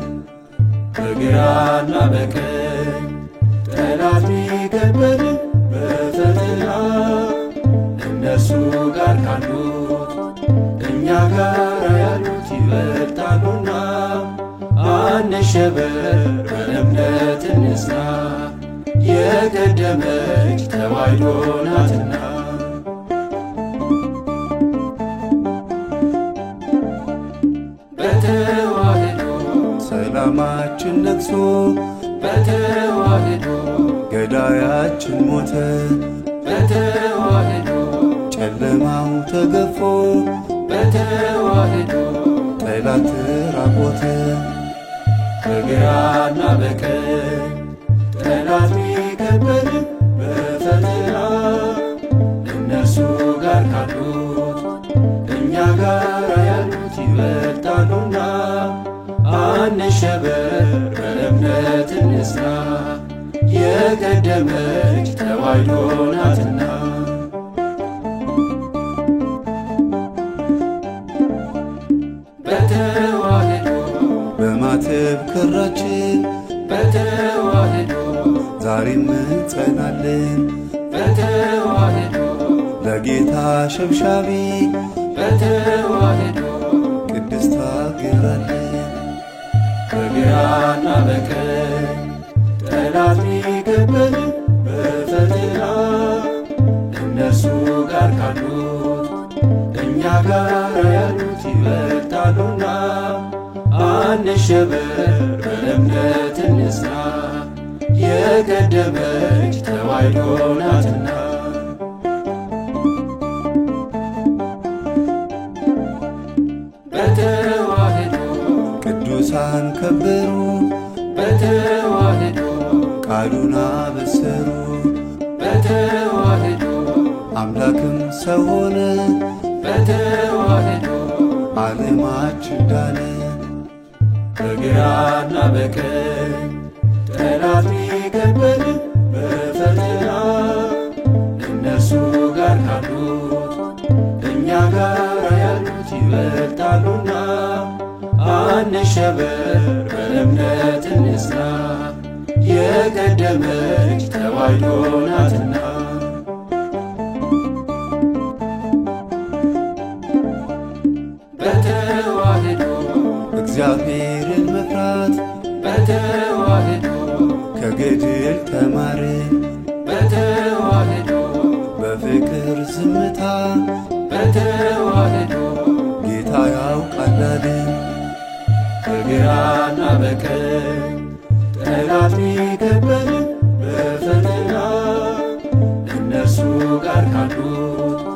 በግራና በቀኝ ጠላት ቢከበንም በፈተና እነሱ ጋር ካሉት እኛ ጋር ያሉት ይበልጣሉና አንሸበር በእምነት እንጽና የቀደመች ተዋሕዶ ናትና። በተዋሕዶ ሰላማችን ነግሶ በተዋሕዶ ገዳያችን ሞተ፣ በተዋሕዶ ጨለማው ተገፎ በተዋሕዶ ጠላት ራቆተ። በግራና በቀኝ ጠላት ቢከበንም በፈተና እነርሱ ጋር ካሉት እኛ ጋር ያሉት ይበልጣሉና አንሸበር በእምነት እንጽና የቀደመች ተዋሕዶ ናትና። በተዋሕዶ በማተብ ክራችን በተዋሕዶ ዛሬም እንጸናለን በተዋሕዶ ለጌታ ሸብሻቢ በተዋሕዶ ቅድስት አገራለን። በግራና በቀኝ ጠላት ቢከበንም በፈተና እነርሱ ጋር ካሉት እኛ ጋር ያሉት ይበልጣሉና አንሸበር በእምነት እንጽና የቀደመች ተዋሕዶ ናትና። በተዋሕዶ ቅዱሳን ከበሩ በተዋሕዶ ቃሉን አበሰሩ በተዋሕዶ አምላክም ሰው ሆነ በተዋሕዶ ዓለማችን ዳነ። በግራና በቀኝ ጠላት ቢከበንም በፈተና እነርሱ ጋር ካሉት እኛ ጋር ያሉት ይበልጣሉና አንሸበር በእምነት እንጽና የቀደመች ተዋሕዶ ናትና። በተዋሕዶ እግዚአብሔርን መፍራት በተዋሕዶ ከገድል ተማርን በተዋሕዶ በፍቅር ዝምታ በተዋሕዶ ጌታ ያውቃላልን። በግራና በቀኝ ጠላት ቢከበንም በፈተና እነርሱ ጋር ካሉት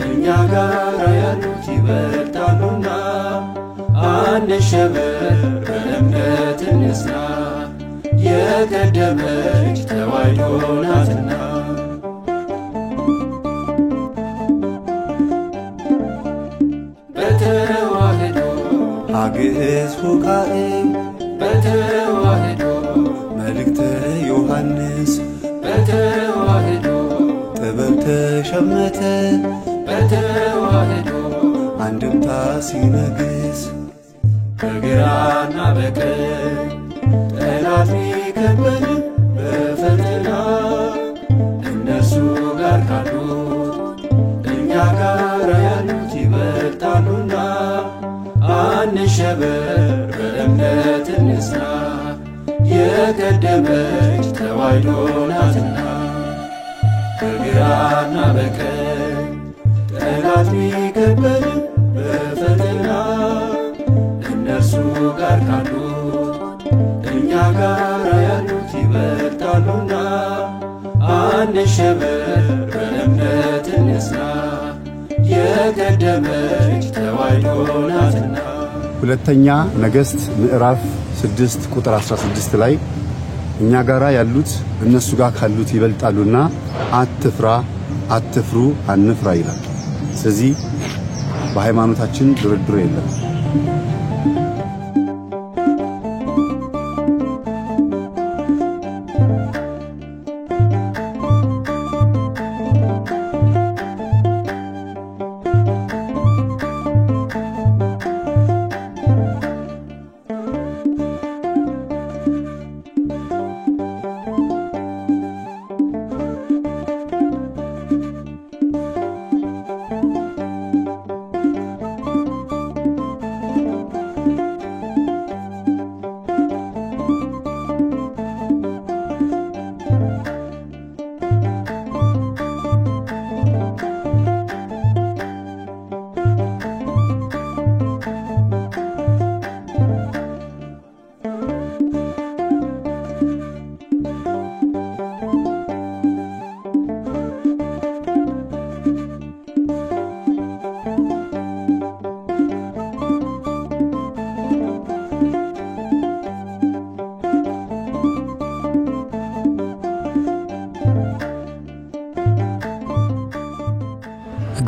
እኛ ጋር ያሉት ይበልጣሉና አንሸበር በእምነት እንጽና የቀደመች ተዋሕዶ ናትና። በተዋሕዶ አግዕዝ ሆካዕብ በተዋሕዶ መልእክተ ዮሐንስ በተዋሕዶ ጥበብ ተሸመተ በተዋሕዶ አንድምታ ሲነግስ። በግራና በቀኝ ጠላት ቢከበንም በፈተና እነርሱ ጋር ካሉት እኛ ጋር ያሉት ይበልጣሉና አንሸበር በእምነት እንጽና የቀደመች ተዋሕዶ ናትና። በግራና በቀኝ ጠላት ቢከበንም በፈተና እነርሱ ጋር ካሉት እኛ ጋር ያሉት ይበልጣሉና አንሸበር በእምነት እንጽና የቀደመች ተዋሕዶ ናትና። ሁለተኛ ነገሥት ምዕራፍ 6 ቁጥር 16 ላይ እኛ ጋራ ያሉት እነሱ ጋር ካሉት ይበልጣሉና አትፍራ፣ አትፍሩ፣ አንፍራ ይላል። ስለዚህ በሃይማኖታችን ድርድር የለም።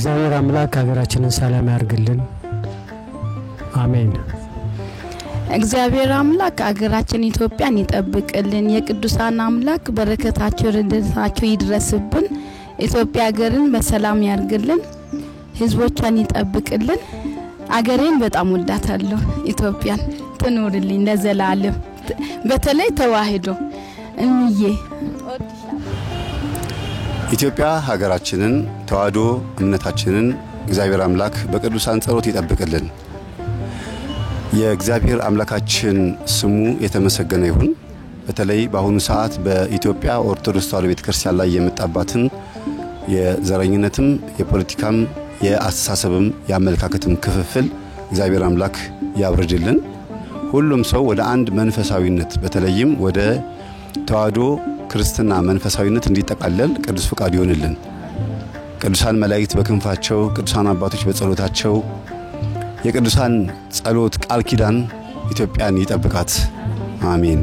እግዚአብሔር አምላክ ሀገራችንን ሰላም ያርግልን አሜን እግዚአብሔር አምላክ ሀገራችን ኢትዮጵያን ይጠብቅልን የቅዱሳን አምላክ በረከታቸው ረድኤታቸው ይድረስብን ኢትዮጵያ ሀገርን በሰላም ያርግልን ህዝቦቿን ይጠብቅልን አገሬን በጣም ወዳታለሁ ኢትዮጵያን ትኖርልኝ ለዘላለም በተለይ ተዋህዶ እንዬ ኢትዮጵያ ሀገራችንን ተዋህዶ እምነታችንን እግዚአብሔር አምላክ በቅዱሳን ጸሎት ይጠብቅልን የእግዚአብሔር አምላካችን ስሙ የተመሰገነ ይሁን በተለይ በአሁኑ ሰዓት በኢትዮጵያ ኦርቶዶክስ ተዋህዶ ቤተክርስቲያን ላይ የመጣባትን የዘረኝነትም የፖለቲካም የአስተሳሰብም የአመለካከትም ክፍፍል እግዚአብሔር አምላክ ያብርድልን ሁሉም ሰው ወደ አንድ መንፈሳዊነት በተለይም ወደ ተዋህዶ ክርስትና መንፈሳዊነት እንዲጠቃለል ቅዱስ ፈቃድ ይሁንልን ቅዱሳን መላእክት በክንፋቸው ቅዱሳን አባቶች በጸሎታቸው የቅዱሳን ጸሎት ቃል ኪዳን ኢትዮጵያን ይጠብቃት አሜን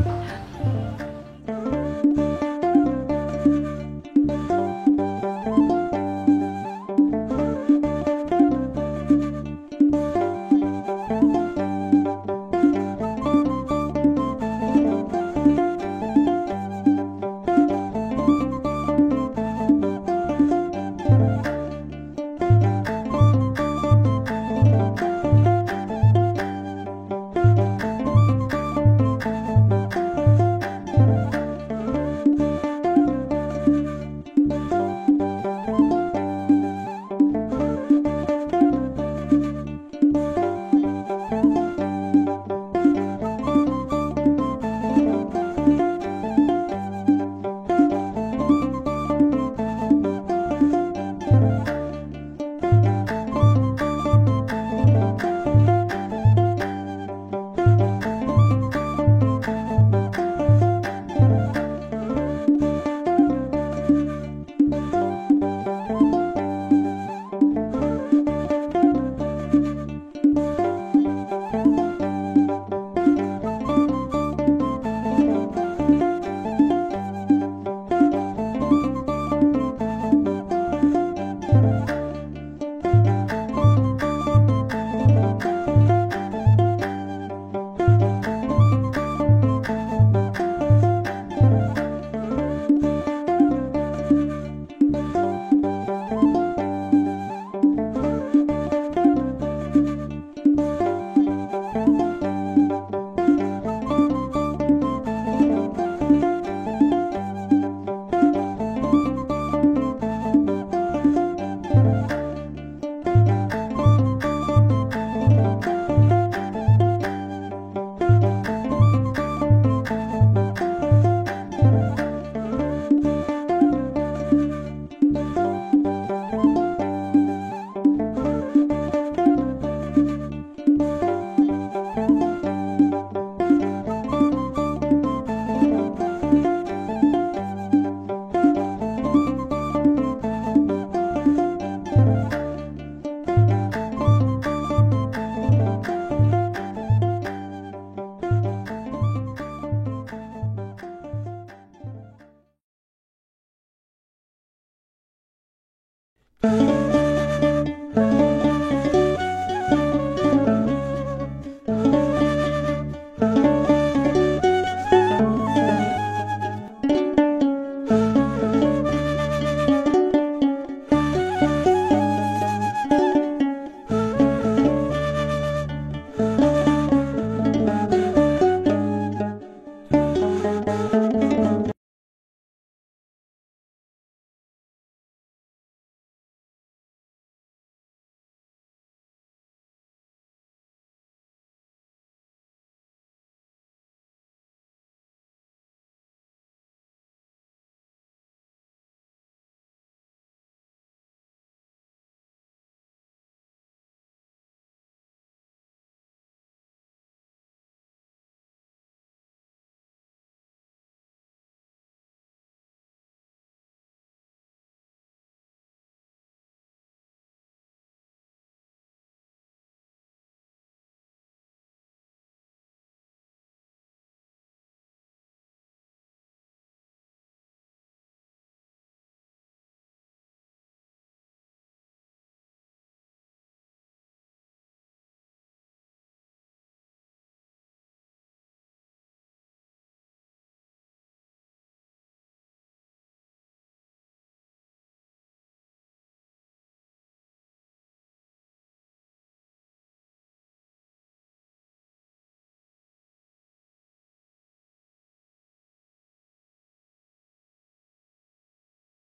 Thank you.